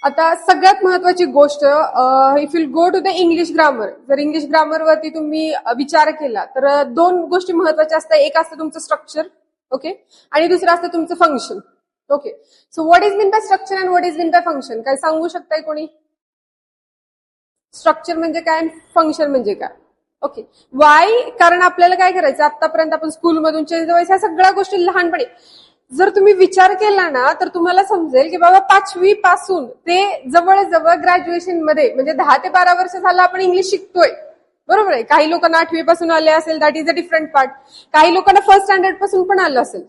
आता सगळ्यात महत्वाची गोष्ट, if you go to the English grammar, जर इंग्लिश ग्रामर वरती तुम्ही विचार केला तर दोन गोष्टी महत्वाच्या असतात. एक असतं तुमचं स्ट्रक्चर, ओके, आणि दुसरं असतं तुमचं function. Okay, so what is mean bye structure and what is mean bye function? काय सांगू शकताय कोणी? स्ट्रक्चर म्हणजे काय, फंक्शन म्हणजे काय? Okay, Y? कारण आपल्याला काय करायचं, आतापर्यंत आपण स्कूलमधून चेंज व्हायचं, ह्या सगळ्या गोष्टी लहानपणी जर तुम्ही विचार केला ना तर तुम्हाला समजेल की बाबा 5वी पासून ते जवळजवळ ग्रॅज्युएशन मध्ये, म्हणजे 10 ते 12 वर्ष झालं आपण इंग्लिश शिकतोय, बरोबर आहे. काही लोकांना 8वी पासून आले असेल, that is a different part. काही लोकांना फर्स्ट स्टँडर्ड पासून पण आलं असेल,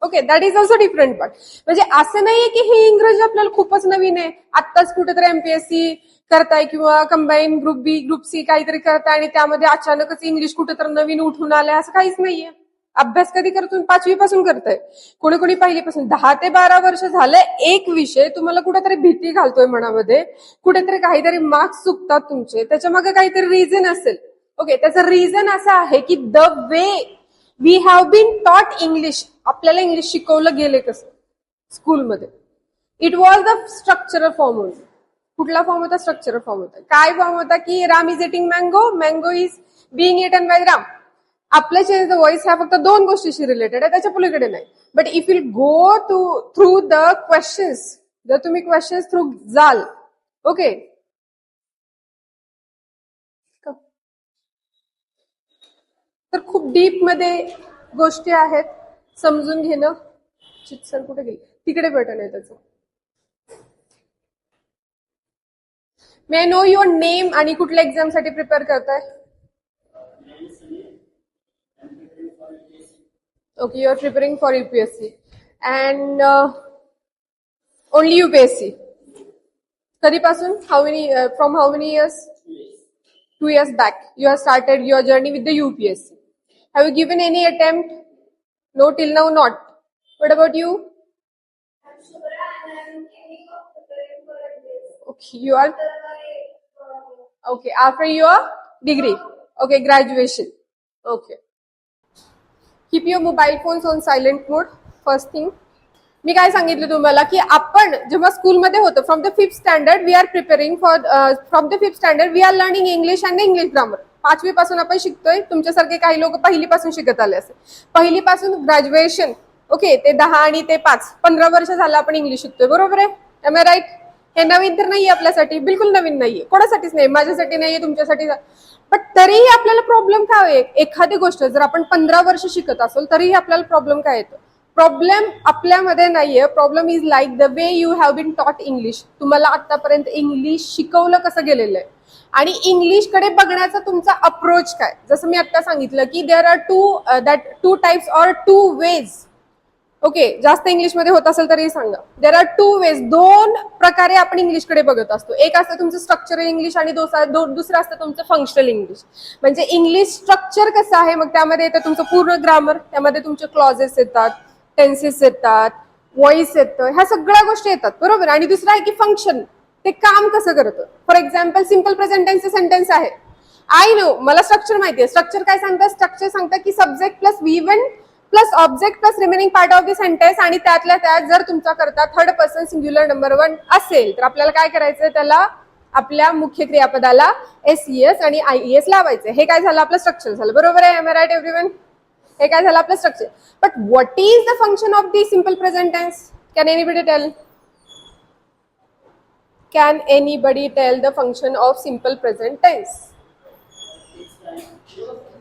okay, that is also different part. म्हणजे असं नाहीये की हे इंग्रजी आपल्याला खूपच नवीन आहे, आत्ताच कुठेतरी एमपीएससी करताय किंवा कंबाईन ग्रुप बी ग्रुप सी काहीतरी करताय आणि त्यामध्ये अचानकच इंग्लिश कुठेतरी नवीन उठून आलंय, असं काहीच नाहीये. अभ्यास कधी करतो? 5वी पासून करताय, कोणी कोणी पहिलीपासून. 10 ते 12 वर्ष झालं एक विषय तुम्हाला कुठेतरी भीती घालतोय मनामध्ये, कुठेतरी काहीतरी मार्क्स चुकतात तुमचे, त्याच्या मागे काहीतरी रिझन असेल. ओके, त्याचं रिझन असं आहे की the way we have been taught English, आपल्याला इंग्लिश शिकवलं गेले कसं स्कूलमध्ये. It was the structural form होता. कुठला फॉर्म होता? स्ट्रक्चरल फॉर्म होता. काय फॉर्म होता की Ram is eating mango, mango is being eaten by Ram. आपल्या चेंज द व्हॉइस ह्या फक्त दोन गोष्टीशी रिलेटेड आहे, त्याच्या पलीकडे नाही. But if you go through the questions, जर तुम्ही क्वेश्चन्स थ्रू जाल, ओके, तर खूप डीप मध्ये गोष्टी आहेत समजून घेणं. चित्सर कुठे गेली? तिकडे बटन आहे त्याचं. मे आय नो युअर नेम आणि कुठल्या एक्झाम साठी प्रिपेअर करताय? Okay, you are preparing for UPSC and only UPSC. Kadhipasun? How many? From how many years? 2 years back. You have started your journey with the UPSC. Have you given any attempt? No, till now not. What about you? Okay, you are. Okay, after your degree. Okay, graduation. Okay. Keep your mobile phones on silent mode. First thing. मी काय सांगितलं तुम्हाला की आपण जेव्हा स्कूलमध्ये होतो, from the 5th standard we are preparing for, from the 5th standard we are learning English and English grammar. 5वी पासून आपण शिकतोय. तुमच्यासारखे काही लोक पहिलीपासून शिकत आले असेल. पहिलीपासून ग्रॅज्युएशन, ओके, ते 10 आणि ते 5, 15 वर्ष झालं आपण इंग्लिश शिकतोय, बरोबर आहे? Am I right? हे नवीन तर नाहीये आपल्यासाठी, बिलकुल नवीन नाहीये, कोणासाठीच नाही, माझ्यासाठी नाहीये, तुमच्यासाठी. पण तरीही आपल्याला प्रॉब्लेम काय आहे? एखादी गोष्ट जर आपण 15 वर्ष शिकत असेल तरीही आपल्याला प्रॉब्लेम काय येतो? प्रॉब्लेम आपल्यामध्ये नाहीये. Problem is like the way you have been taught English. तुम्हाला आतापर्यंत इंग्लिश शिकवलं कसं गेलेलं आहे आणि इंग्लिशकडे बघण्याचा तुमचा अप्रोच काय. जसं मी आता सांगितलं की there are two types or 2 ways. Okay, जास्त इंग्लिशमध्ये होत असेल तरी सांगा. देर आर 2 वेज, 2 प्रकारे आपण इंग्लिशकडे बघत असतो. एक असतं तुमचं स्ट्रक्चरल इंग्लिश आणि दुसरं असतं तुमचं फंक्शनल इंग्लिश. म्हणजे इंग्लिश स्ट्रक्चर कसं आहे, मग त्यामध्ये येतं तुमचं पूर्ण ग्रामर, त्यामध्ये तुमचे क्लॉजेस येतात, टेन्सेस येतात, व्हॉइस येतं, ह्या सगळ्या गोष्टी येतात, बरोबर. आणि दुसरं आहे की फंक्शन, ते काम कसं करतं. फॉर एक्झाम्पल सिम्पल प्रेझेंट टेन्सचे सेंटेन्स आहे. आय नो, मला स्ट्रक्चर माहिती आहे. स्ट्रक्चर काय सांगतं? स्ट्रक्चर सांगतं की subject plus V1 plus object plus remaining part of the sentence, आणि त्यातल्या त्यात जर तुमचा करता थर्ड पर्सन सिंग्युलर नंबर 1 असेल तर आपल्याला काय करायचं? त्याला आपल्या मुख्य क्रियापदाला SES आणि IES लावायचं. हे काय झालं? आपलं स्ट्रक्चर झालं, बरोबर आहे? Am I right everyone? हे काय झालं? आपलं structure. But what is the function of the simple present tense? Can anybody tell? Can anybody tell the function of simple present tense?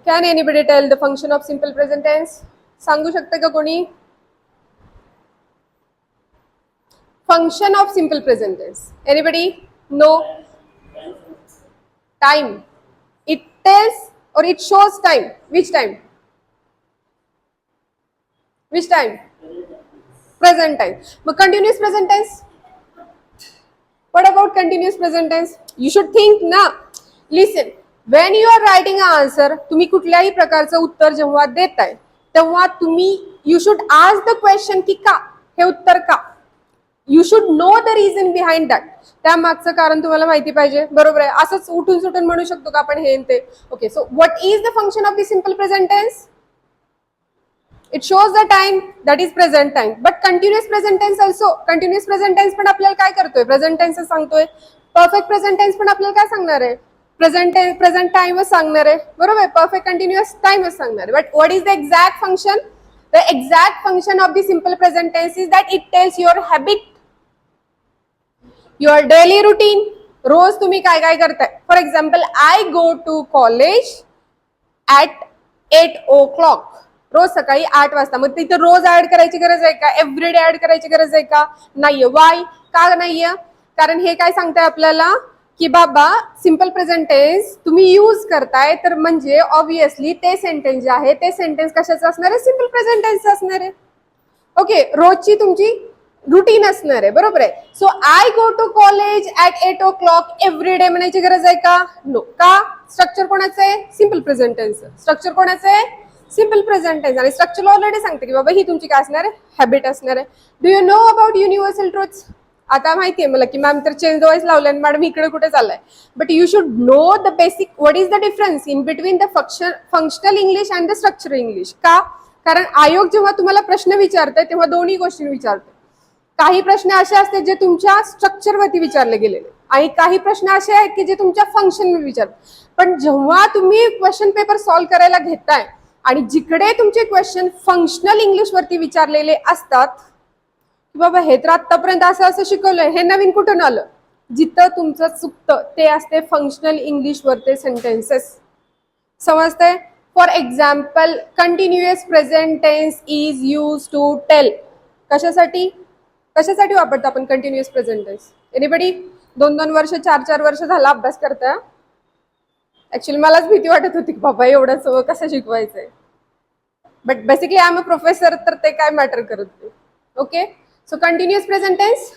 Can anybody tell the function of simple present tense? सांगू शकते का कोणी? Function of simple present tense. Anybody? No. Time. It tells or it shows time. Which time? Which time? Present time. But continuous present tense? What about continuous present tense? You should think na. Listen. When you are writing an answer, तुम्ही कुठल्याही प्रकारचं उत्तर जेव्हा देताय तेव्हा तुम्ही you should ask the question की का? हे उत्तर का? You should know the reason behind that. त्या मागचं कारण तुम्हाला माहिती पाहिजे, बरोबर आहे? असंच उठून सुटून म्हणू शकतो का आपण हे ते? Okay, so what is the function of the simple present tense? It shows the time, that is present time. But continuous present tense also, continuous present tense पण आपल्याला काय करतोय, प्रेझेंट टेन्स सांगतोय. परफेक्ट प्रेझेंट टेन्स पण आपल्याला काय सांगणार आहे, प्रेझेंट टाइमच सांगणार आहे, बरोबर. परफेक्ट कंटिन्युअस टाइमच सांगणार आहे. But what is the exact function, the exact function of the simple present tense is that it tells your habit, your daily routine. रोज तुम्ही काय काय करताय. For example, I go to college at 8 o'clock. रोज सकाळी 8 वाजता. मग तिथे रोज ऍड करायची गरज आहे का, एव्हरीडे ऍड करायची गरज आहे का, नाहीये. वाय, का नाहीये, कारण हे काय सांगताय आपल्याला की बाबा सिम्पल प्रेझेंट टेन्स तुम्ही यूज करताय, तर म्हणजे ऑब्विसली ते सेंटेन्स जे आहे ते सेंटेन्स कशाचं असणार आहे, सिम्पल प्रेझेंट टेन्स असणार आहे. ओके, रोजची तुमची रुटीन असणार आहे, बरोबर आहे. So I go to college at 8 o'clock everyday म्हणायची गरज आहे का, नो. का, स्ट्रक्चर कोणाचं आहे, सिम्पल प्रेझेंट टेन्स. स्ट्रक्चर कोणाचं आहे, सिम्पल प्रेझेंट टेन्स. आणि स्ट्रक्चर ऑलरेडी सांगते की बाबा ही तुमची काय असणार आहे, हॅबिट असणार आहे. Do you know about universal truths. आता माहिती आहे मला की मॅम तर चेंज द वॉइस लावले आणि मॅडम इकडे कुठे चाललाय. But you should know the basic, what is the difference in between the functional English and the structural English. का, कारण आयोग जेव्हा तुम्हाला प्रश्न विचारतोय तेव्हा दोन्ही गोष्टी विचारतोय. काही प्रश्न असे असतात जे तुमच्या स्ट्रक्चरवरती विचारले गेलेले आणि काही प्रश्न असे आहेत की जे तुमच्या फंक्शनवर विचारतात. पण जेव्हा तुम्ही क्वेश्चन पेपर सॉल्व्ह करायला घेताय आणि जिकडे तुमचे क्वेश्चन फंक्शनल इंग्लिश वरती विचारलेले असतात, की बाबा हे तर आतापर्यंत असं असं शिकवलंय, हे नवीन कुठून आलं, जिथं तुमचं चुकतं ते असते फंक्शनल इंग्लिश वरते सेंटेन्सेस. समजते. For example, continuous present tense is use to tell. कशासाठी, कशासाठी वापरतो आपण कंटिन्युअस प्रेझेंट टेन्स. एनीबडी 2-2 वर्ष 4-4 वर्ष झाला अभ्यास करताय. ऍक्च्युअली मलाच भीती वाटत होती की बाबा एवढं कसं शिकवायचंय. But basically I am a professor, तर ते काय मॅटर करत नाही. Okay, so continuous present tense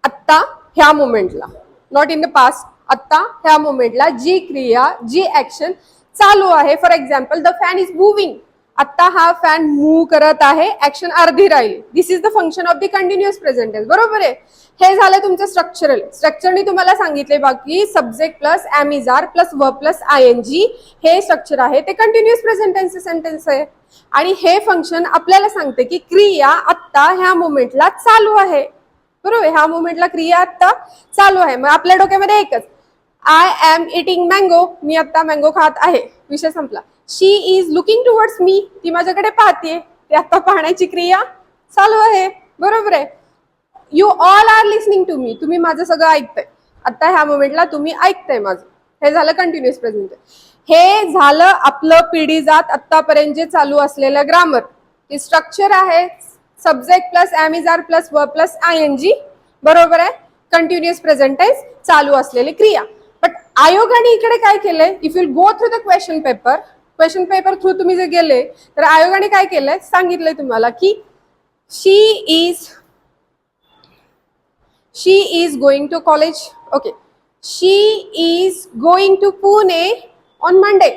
आत्ता ह्या मोमेंटला, नॉट इन द पास्ट, आत्ता ह्या मोमेंटला जी क्रिया, जी ऍक्शन चालू आहे. For example, the fan is moving. आता हा फॅन मूव्ह करत आहे, ऍक्शन अर्धी राहिली. This is the function of the continuous present tense, बरोबर आहे. हे झालं तुमचं स्ट्रक्चरल. स्ट्रक्चरने तुम्हाला सांगितले बाकी subject plus am is are plus verb plus ING हे स्ट्रक्चर आहे, ते कंटिन्युअस प्रेझेंट टेन्स सेंटेन्स आहे. आणि हे फंक्शन आपल्याला सांगते की क्रिया आत्ता ह्या मोमेंटला चालू आहे, बरोबर. ह्या मोमेंटला क्रिया आत्ता चालू आहे. मग आपल्या डोक्यामध्ये एकच, आय एम इटिंग मँगो, मी आता मँगो खात आहे, विषय संपला. शी इज लुकिंग टुवर्ड्स मी, ती माझ्याकडे पाहतीये, ते आता पाहण्याची क्रिया चालू आहे, बरोबर आहे. You all are listening to me, तुम्ही माझं सगळं ऐकताय, आता ह्या मोमेंटला तुम्ही ऐकताय माझं. हे झालं कंटिन्युअस प्रेझेंट. हे झालं आपलं पिढी जात आतापर्यंत जे चालू असलेलं ग्रामर. हे स्ट्रक्चर आहे subject plus am is are plus verb plus ING, बरोबर आहे. कंटिन्युअस प्रेझेंट टेन्स चालू असलेली क्रिया. बट आयोगाने इकडे काय केलंय, if you go through the question paper through तुम्ही जे गेले तर आयोगाने काय केलंय सांगितलंय तुम्हाला की she is going to college. Okay, she is going to Pune on Monday.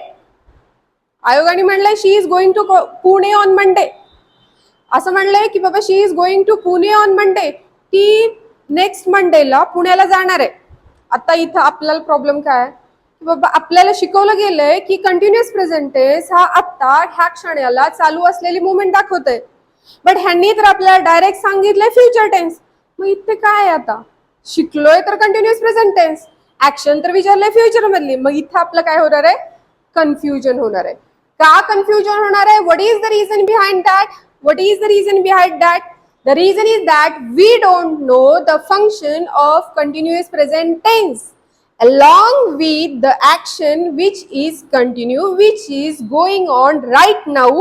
आयोगाने म्हणलंय she is going to Pune on Monday. असं म्हणलंय की बाबा she is going to Pune on Monday, ती नेक्स्ट मंडेला पुण्याला जाणार आहे. आता इथं आपल्याला प्रॉब्लेम काय आहे की बाबा आपल्याला शिकवलं गेलंय की कंटिन्युअस प्रेझेंट टेन्स हा आत्ता ह्या क्षणाला चालू असलेली मुवमेंट दाखवतोय. बट ह्यांनी तर आपल्याला डायरेक्ट सांगितलंय फ्युचर टेन्स. मग इथे काय आहे, आता शिकलोय तर कंटिन्युअस प्रेझेंट टेन्स, ऍक्शन तर विचारलंय फ्युचर मधली. मग इथं आपलं काय होणार आहे, कन्फ्युजन होणार आहे. का कन्फ्युजन होणार आहे, what is the reason behind that, what is the reason behind that. The reason is that we don't know the function of continuous present tense along with the action which is continue, which is going on right now.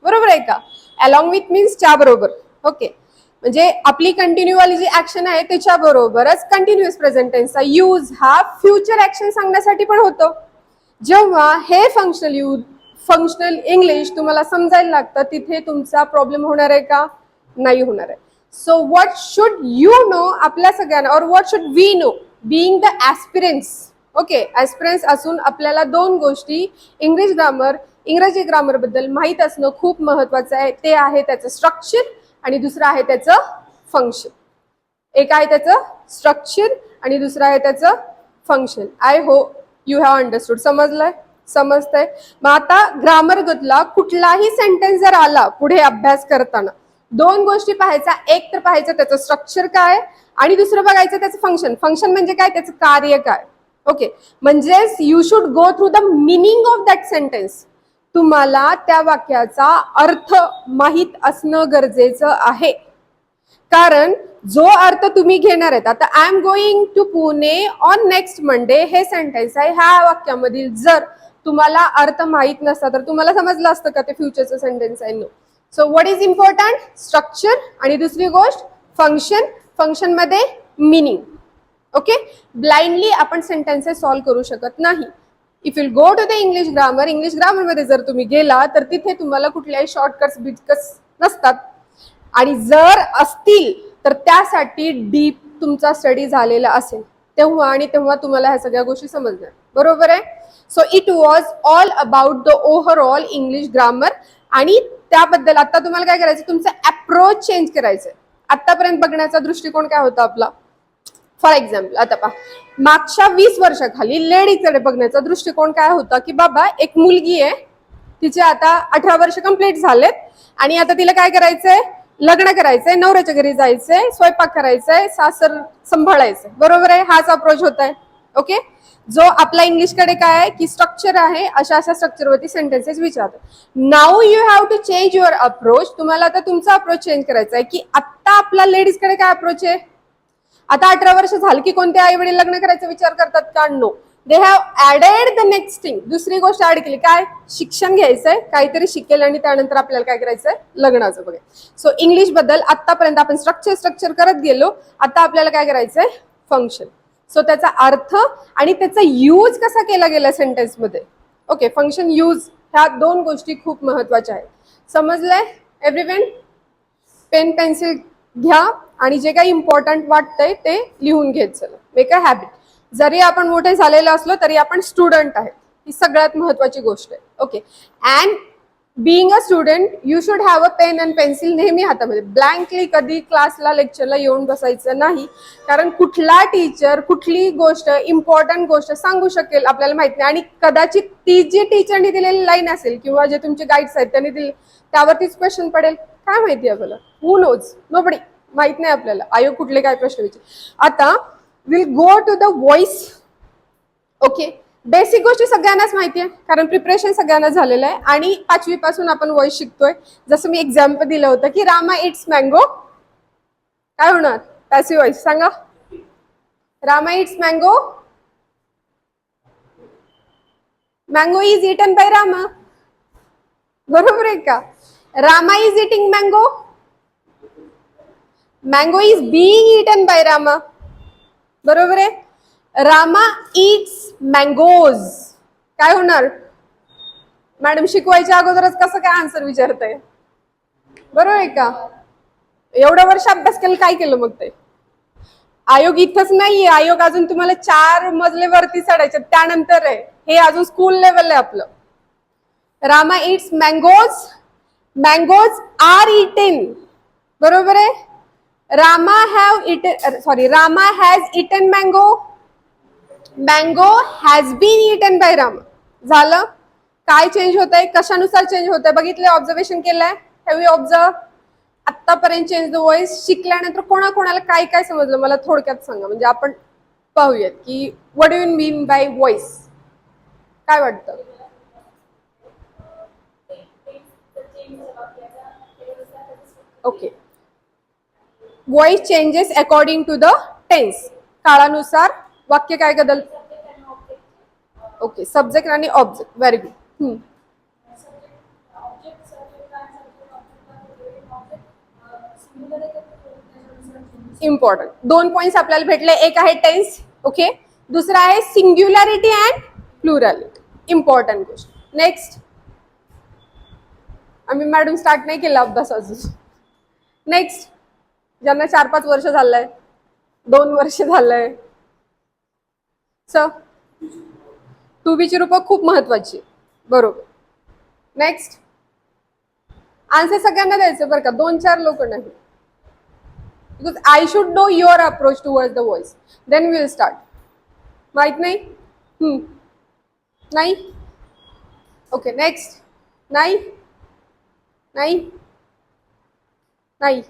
बरोबर आहे का. along with means च्या बरोबर. Okay, म्हणजे आपली continue वाली जी action आहे त्याच्या बरोबरच कंटिन्युअस प्रेझेंट टेन्सचा यूज हा फ्युचर ऍक्शन सांगण्यासाठी पण होतो. जेव्हा हे फंक्शनल इंग्लिश तुम्हाला समजायला लागतं तिथे तुमचा प्रॉब्लेम होणार आहे का, नाही होणार आहे. So what should you know, आपल्या सगळ्यांना, or what should we know being the aspirants. Okay, aspirants असून आपल्याला दोन गोष्टी इंग्रजी ग्रामर बद्दल माहित असणं खूप महत्वाचं आहे. ते आहे त्याचं स्ट्रक्चर आणि दुसरं आहे त्याचं फंक्शन. एक आहे त्याचं स्ट्रक्चर आणि दुसरं आहे त्याचं function. I hope you have understood. समजलंय. समजतंय? मग आता ग्रामर गतला कुठलाही सेंटेन्स जर आला पुढे अभ्यास करताना दोन गोष्टी पाहायचा, एक तर पाहायचं त्याचं स्ट्रक्चर काय आणि दुसरं बघायचं त्याचं फंक्शन. फंक्शन म्हणजे काय, त्याचं कार्य काय. ओके, म्हणजेच you should go through the meaning of that sentence. तुम्हाला त्या वाक्याचा अर्थ माहित असणं गरजेचं आहे. कारण जो अर्थ तुम्ही घेणार आहेत, आता I am going to Pune on next Monday हे सेंटेन्स आहे, ह्या वाक्यामधील जर तुम्हाला अर्थ माहित नसता तर तुम्हाला समजलं असतं का ते फ्युचरचं सेंटेन्स आहे? No. So what is important? Structure आणि दुसरी गोष्ट फंक्शन. फंक्शन मध्ये मिनिंग. ओके, ब्लाइंडली आपण सेंटेन्सेस सॉल्व्ह करू शकत नाही. If you go to the English grammar मध्ये जर तुम्ही गेला तर तिथे तुम्हाला कुठल्याही शॉर्टकट्स बिटकट्स नसतात आणि जर असतील तर त्यासाठी डीप तुमचा स्टडी झालेला असेल तेव्हा तुम्हाला ह्या सगळ्या गोष्टी समजणार. बरोबर आहे? So it was all about the overall English grammar. आणि त्याबद्दल आता तुम्हाला काय करायचं, तुमचा अप्रोच चेंज करायचं. आतापर्यंत बघण्याचा दृष्टिकोन काय होता आपला? फॉर एक्झाम्पल आता पहा, मागच्या 20 वर्षाखाली लेडीजकडे बघण्याचा दृष्टिकोन काय होता की बाबा एक मुलगी आहे, तिचे आता 18 वर्ष कंप्लीट झालेत आणि आता तिला काय करायचंय, लग्न करायचंय, नवऱ्याच्या घरी जायचंय, स्वयंपाक करायचंय, सासर सांभाळायचंय. बरोबर आहे? हाच अप्रोच होत आहे. ओके, जो आपला इंग्लिशकडे काय आहे की स्ट्रक्चर आहे, अशा स्ट्रक्चरवरती सेंटेन्सेस विचारतात. Now you have to change your approach. तुम्हाला आता तुमचा अप्रोच चेंज करायचा आहे की आता आपला लेडीजकडे काय अप्रोच आहे. आता 18 वर्ष झाली की कोणत्या आई वडील लग्न करायचा विचार करतात का? No. They have added the next thing. दुसरी गोष्ट ऍड केली काय? शिक्षण घ्यायचंय, काहीतरी शिकेल आणि त्यानंतर आपल्याला काय करायचंय, लग्नाचं बघा. सो इंग्लिश बद्दल आतापर्यंत आपण स्ट्रक्चर करत गेलो. आता आपल्याला काय करायचंय, फंक्शन. सो त्याचा अर्थ आणि त्याचा यूज कसा केला गेला सेंटेन्स मध्ये. ओके, फंक्शन यूज ह्या दोन गोष्टी खूप महत्वाच्या आहेत. समजलंय एव्हरीवन? पेन पेन्सिल घ्या आणि जे काही इम्पॉर्टंट वाटतंय ते लिहून घेत चला. Make a habit. जरी आपण मोठे झालेलो असलो तरी आपण स्टुडंट आहे, ही सगळ्यात महत्वाची गोष्ट आहे. Okay, and being a student you should have a pen and pencil नेहमी हातामध्ये. ब्लँकली कधी क्लासला लेक्चरला येऊन बसायचं नाही, कारण कुठला टीचर कुठली गोष्ट इम्पॉर्टंट गोष्ट सांगू शकेल आपल्याला माहित नाही. आणि कदाचित ती जी टीचरनी दिलेली लाईन असेल किंवा जे तुमचे गाईड्स आहेत त्यांनी दिले त्यावरतीच क्वेश्चन पडेल. काय माहिती आपल्याला? Who knows? नोबडी. माहित नाही आपल्याला आयोग कुठले काय प्रश्न विचार. आता will go to the voice. Okay, basic गोष्टी सगळ्यांनाच माहिती आहे कारण प्रिपरेशन सगळ्यांना झालेलं आहे आणि 5वी पासून आपण व्हॉइस शिकतोय. जसं मी एक्झाम्पल दिलं होतं की रामा इट्स मँगो. काय होणार? Passive voice. सांगा. Rama it's mango. Mango is eaten by Rama. बरोबर आहे का? Rama is eating mango. Mango is being eaten by Rama. बरोबर आहे? Rama it's mangoes. काय होणार? मॅडम शिकवायच्या अगोदरच कसं काय आन्सर विचारताय? बरोबर आहे का? एवढं वर्ष अभ्यास केलं, काय केलं मग ते? आयोग इथंच नाहीये, आयोग अजून तुम्हाला 4 मजले वरती चढायचे त्यानंतर आहे. हे अजून स्कूल लेवल आहे आपलं. Rama it's mangoes. Mangoes are eaten. बरोबर आहे? Rama has eaten mango. Mango has been eaten by Rama. झालं? काय चेंज होत आहे, कशानुसार चेंज होत आहे बघितलंय, ऑब्झर्वेशन केलंय. Have you observe? आतापर्यंत चेंज द व्हॉइस शिकल्यानंतर कोणाकोणाला काय काय समजलं मला थोडक्यात सांगा, म्हणजे आपण पाहूयात की what do you mean by voice. काय वाटतं? Okay, voice changes according to the tense. काळानुसार वाक्य काय बदल. ओके, सब्जेक्ट आणि object. Very good. Important 2 points आपल्याला भेटले. एक आहे टेन्स. ओके, दुसरा आहे सिंग्युलॅरिटी अँड प्लुरॅलिटी. इम्पॉर्टंट गोष्ट. नेक्स्ट. आम्ही मॅडम स्टार्ट नाही केला अभ्यास अजून. नेक्स्ट, ज्यांना 4-5 वर्ष झालंय, 2 वर्ष झालंय. टू बी ची रूपं खूप महत्वाची. बरोबर. नेक्स्ट. आन्सर सगळ्यांना द्यायचं बरं का, 2-4 लोक नाही. Because I should know your approach towards the voice, then we will start. माहित नाही? नाही. Okay next. नाही नाही नाही.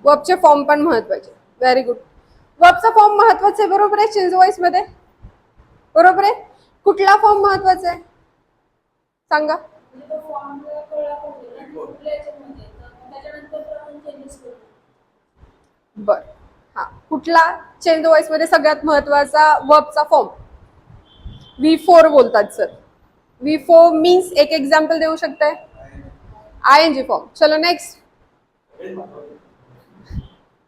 वर्बचे फॉर्म पण महत्वाचे. Very good. वर्बचा फॉर्म महत्वाचा आहे, बरोबर आहे. चेंज वॉइस मध्ये बरोबर आहे. कुठला फॉर्म महत्वाचा आहे सांगा. बर, हा कुठला चेंज वॉइस मध्ये सगळ्यात महत्वाचा वर्बचा फॉर्म V4 बोलतात सर. V4 मीन्स एक एक्झाम्पल देऊ शकताय. ING form. चलो नेक्स्ट.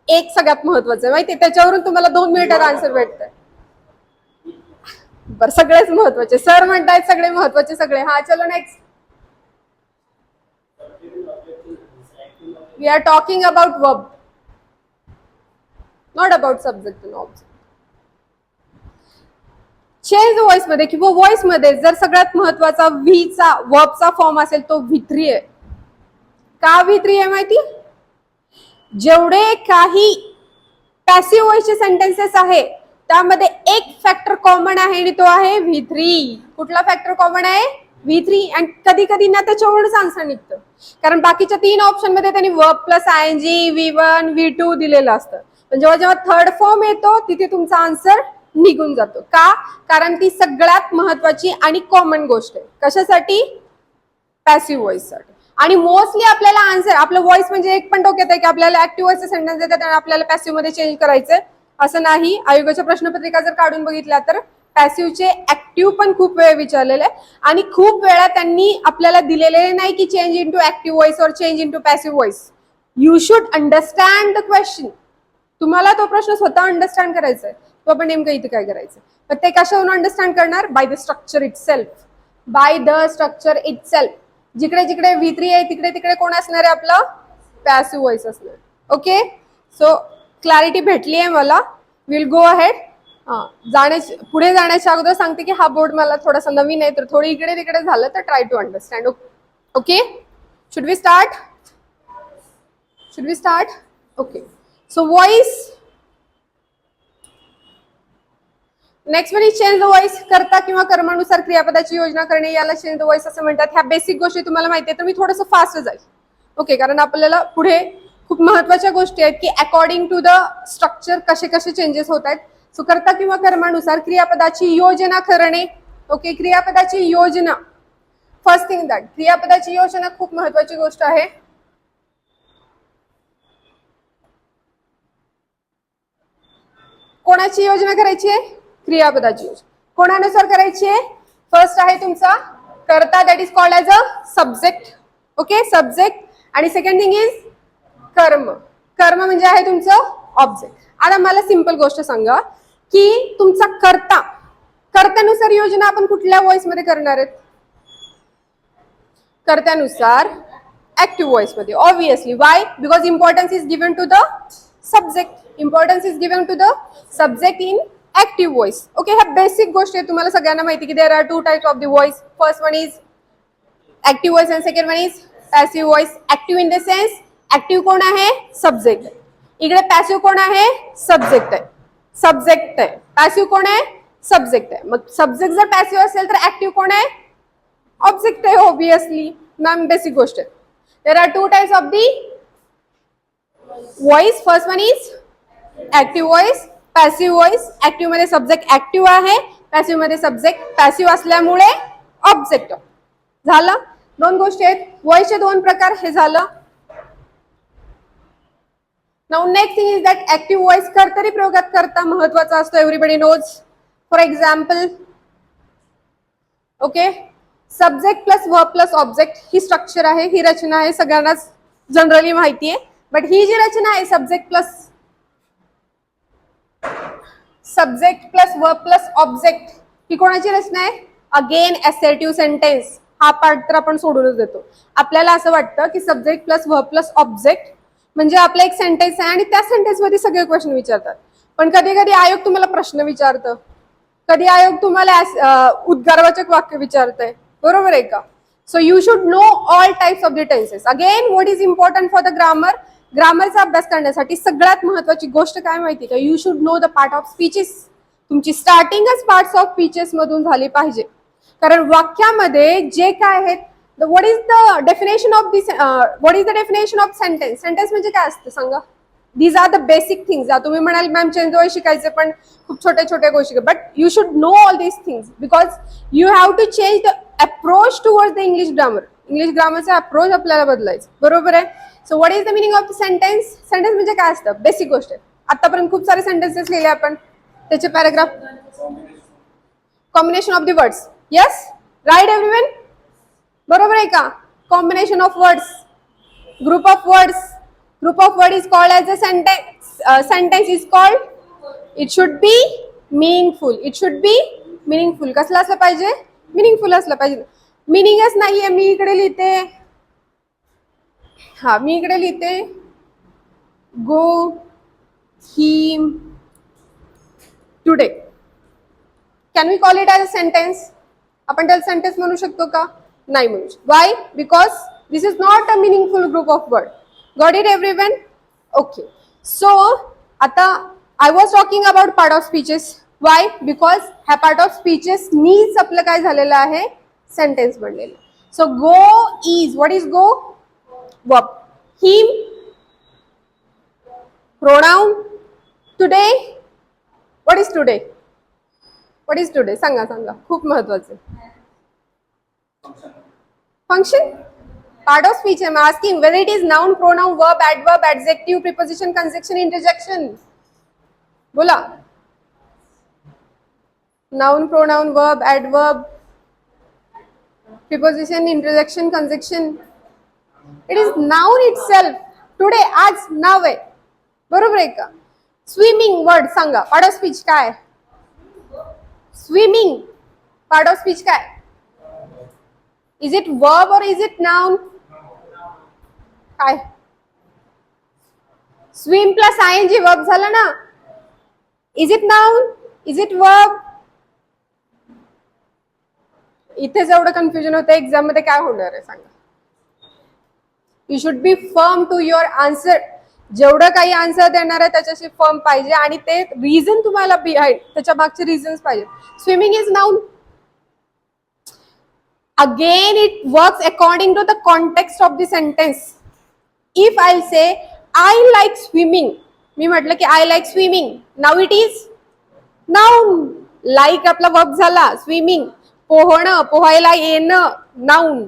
एक सगळ्यात महत्वाचं माहिती, त्याच्यावरून तुम्हाला 2 मिनिटात आन्सर भेटतंय. बर, सगळेच महत्वाचे सर म्हणतायत, सगळे महत्वाचे सगळे. हा चलो next. We are talking about verb, not about subject and object. Change voice मध्ये किंवा वॉइस मध्ये जर सगळ्यात महत्वाचा व्हीचा वर्बचा फॉर्म असेल तो V3 आहे. का V3 आहे माहिती? जेवढे काही पॅसिव्ह वॉइसचे सेंटेन्सेस आहे त्यामध्ये एक फॅक्टर कॉमन आहे आणि तो आहे V3. कुठला फॅक्टर कॉमन आहे? V3. आणि कधी कधी ना त्याच्यावरूनच आन्सर निघतं, कारण बाकीच्या 3 ऑप्शन मध्ये त्यांनी verb plus ING, V1, V2 दिलेलं असतं. पण जेव्हा जेव्हा थर्ड फॉर्म येतो तिथे तुमचा आन्सर निघून जातो. का? कारण ती सगळ्यात महत्वाची आणि कॉमन गोष्ट आहे. कशासाठी? पॅसिव्ह वॉइस साठी. आणि मोस्टली आपल्याला आन्सर, आपलं वॉइस म्हणजे एक पण डोक्यात आहे की आपल्याला ऍक्टिव्ह वॉइसचे सेंटेन्स देतात आणि आपल्याला पॅसिव्ह मध्ये चेंज करायचंय, असं नाही. आयोगाच्या प्रश्नपत्रिका जर काढून बघितल्या तर पॅसिव्हचे ऍक्टिव्ह पण खूप वेळ विचारलेले आहे आणि खूप वेळा त्यांनी आपल्याला दिलेले नाही की चेंज इंटू ऍक्टिव्ह वॉइस और change into passive voice. You should understand the question. तुम्हाला तो प्रश्न स्वतः अंडरस्टँड करायचा आहे. तो आपण नेमकं इथे काय करायचं, पण ते कशावरून अंडरस्टँड करणार? By the structure itself. By the structure itself. जिकडे जिकडे V3 आहे तिकडे तिकडे कोण असणार आहे? आपलं पॅसिव्ह वॉइस असणार. ओके, सो क्लॅरिटी भेटली आहे मला. Will go ahead. पुढे जाण्याच्या अगोदर सांगते की हा बोर्ड मला थोडासा नवीन आहे, तर थोडी इकडे तिकडे झालं तर try to understand. Okay, should we start? Should we start? Okay, so voice. Next म्हणजे चेंज द वॉइस. करता किंवा कर्मानुसार क्रियापदाची योजना करणे याला चेंज द वॉइस असं म्हणतात. ह्या बेसिक गोष्टी तुम्हाला माहिती आहे, तर मी थोडंसं फास्ट जाईल. ओके, कारण आपल्याला पुढे खूप महत्वाच्या गोष्टी आहेत की अकॉर्डिंग टू द स्ट्रक्चर कसे कसे चेंजेस होत आहेत. सो करता किंवा कर्मानुसार क्रियापदाची योजना करणे. ओके, क्रियापदाची योजना. फर्स्ट थिंग दॅट क्रियापदाची योजना खूप महत्वाची गोष्ट आहे. कोणाची योजना करायची आहे? क्रियापदाची योजना. कोणानुसार करायची आहे? फर्स्ट आहे तुमचा कर्ता, that is called as a subject. Okay, subject. आणि सेकंड थिंग इज कर्म. कर्म म्हणजे आहे तुमचं ऑब्जेक्ट. आता मला सिंपल गोष्ट सांगा की तुमचा कर्ता, कर्त्यानुसार योजना आपण कुठल्या वॉइस मध्ये करणार आहेत? कर्त्यानुसार ऍक्टिव्ह वॉइस मध्ये, obviously. Why? Because importance is given to the subject. Importance is given to the subject in active voice. Okay, ह्या बेसिक गोष्टी आहेत, तुम्हाला सगळ्यांना माहिती की there are 2 types of the voice. First one is active voice and second one is passive voice. Active in the sense active कोण आहे? Subject. इकडे पॅसिव्ह कोण आहे? सब्जेक्ट आहे. सब्जेक्ट आहे. पॅसिव्ह कोण आहे? सब्जेक्ट आहे. मग सब्जेक्ट जर पॅसिव्ह असेल तर ऍक्टिव्ह कोण आहे? ऑब्जेक्ट आहे, ऑब्विसली. मॅम बेसिक गोष्ट आहे. There are 2 types of the voice. First one is active voice, passive voice. Active मध्ये सब्जेक्ट ऍक्टिव्ह आहे, पॅसिव्ह मध्ये सब्जेक्ट पॅसिव्ह असल्यामुळे ऑब्जेक्ट. झालं? 2 गोष्टी आहेत. वॉइसचे 2 प्रकार. हे झालं. Now next thing is that active voice कर्तरी प्रयोगात करता महत्वाचा असतो. Everybody knows. For example, okay, subject plus verb plus object ही स्ट्रक्चर आहे, ही रचना आहे, सगळ्यांनाच जनरली माहिती आहे. बट ही जी रचना आहे subject plus verb plus object, ही कोणाची रचना आहे? Again assertive sentence. हा पार्ट तर आपण सोडूनच देतो. आपल्याला असं वाटतं की subject plus verb plus object म्हणजे आपला एक सेंटेन्स आहे आणि त्या सेंटेन्स मध्ये सगळे क्वेश्चन विचारतात. पण कधी कधी आयोग तुम्हाला प्रश्न विचारतं, कधी आयोग तुम्हाला उद्गारवाचक वाक्य विचारतंय, बरोबर आहे का? So you should know all types of the tenses. Again what is important for the grammar? ग्रामरचा अभ्यास करण्यासाठी सगळ्यात महत्वाची गोष्ट काय माहिती का? You should know the part of speeches. तुमची स्टार्टिंगच पार्ट्स ऑफ स्पीचेस मधून झाली पाहिजे. कारण वाक्यामध्ये जे काय आहेत, what is the definition of this, what is the definition of sentence. Sentence म्हणजे काय असतं सांगा. These are the basic things. तुम्ही म्हणाल मॅम चेंजोय शिकायचे पण खूप छोट्या छोट्या गोष्टी, but you should know all these things because you have to change the approach towards the English grammar. English ग्रामरचा अप्रोच आपल्याला बदलायचं, बरोबर आहे. So what is the meaning of the sentence. Sentence म्हणजे काय असतं, बेसिक गोष्ट आहे. आतापर्यंत खूप सारे सेंटेन्सेस लिहिले आपण, त्याचे paragraph. Combination of the words. Yes, right everyone, बरोबर आहे का. Combination of words, group of words. Group of word is called as a sentence. Sentence is called. It should be meaningful. It should be meaningful. कसला असलं पाहिजे, meaningful असलं पाहिजे. Meaningless नाहीये. मी इकडे लिहिते, हा मी इकडे लिहिते go him today. Can we call it as a sentence? आपण त्याला सेंटेन्स म्हणू शकतो का, नाही म्हणू शकतो. Why? Because this is not a meaningful group of word. Got it everyone? Okay. So आता I was talking about part of speeches. Why? Because ह्या part of speeches नीच आपलं काय झालेलं आहे, सेंटेन्स बनलेलं. So go is, what is go? Verb. Him, pronoun. Today, what is today? What is today? सांगा सांगा, खूप महत्वाचं. Function. Part of speech. I'm asking whether it is noun, pronoun, verb, adverb, adjective, preposition, conjunction, interjection. बोला. Noun, pronoun, verb, adverb, preposition, interjection, conjunction. It is noun itself. Today, आज नाव आहे, बरोबर आहे का. Swimming word सांगा. Part of speech काय? Swimming. Part of speech काय? Is it verb or is it noun? काय? स्विम प्लस आयएनजी वर्ब झालं ना. Is it noun, is it verb. इथे जेवढं कन्फ्युजन होतं एक्झाम मध्ये काय होणार आहे सांगा. You should be firm to your answer. जेवढं काही आन्सर देणार आहे त्याच्याशी फर्म पाहिजे आणि ते रिझन तुम्हाला बिहाइंड, त्याच्या मागचे रिझन्स पाहिजे. Swimming is noun. Again it works according to the context of the sentence. If I'll say I like swimming, मी म्हटलं की I like swimming, now it is noun. Like आपला verb झाला. Swimming, पोहणं, पोहायला येणं, noun.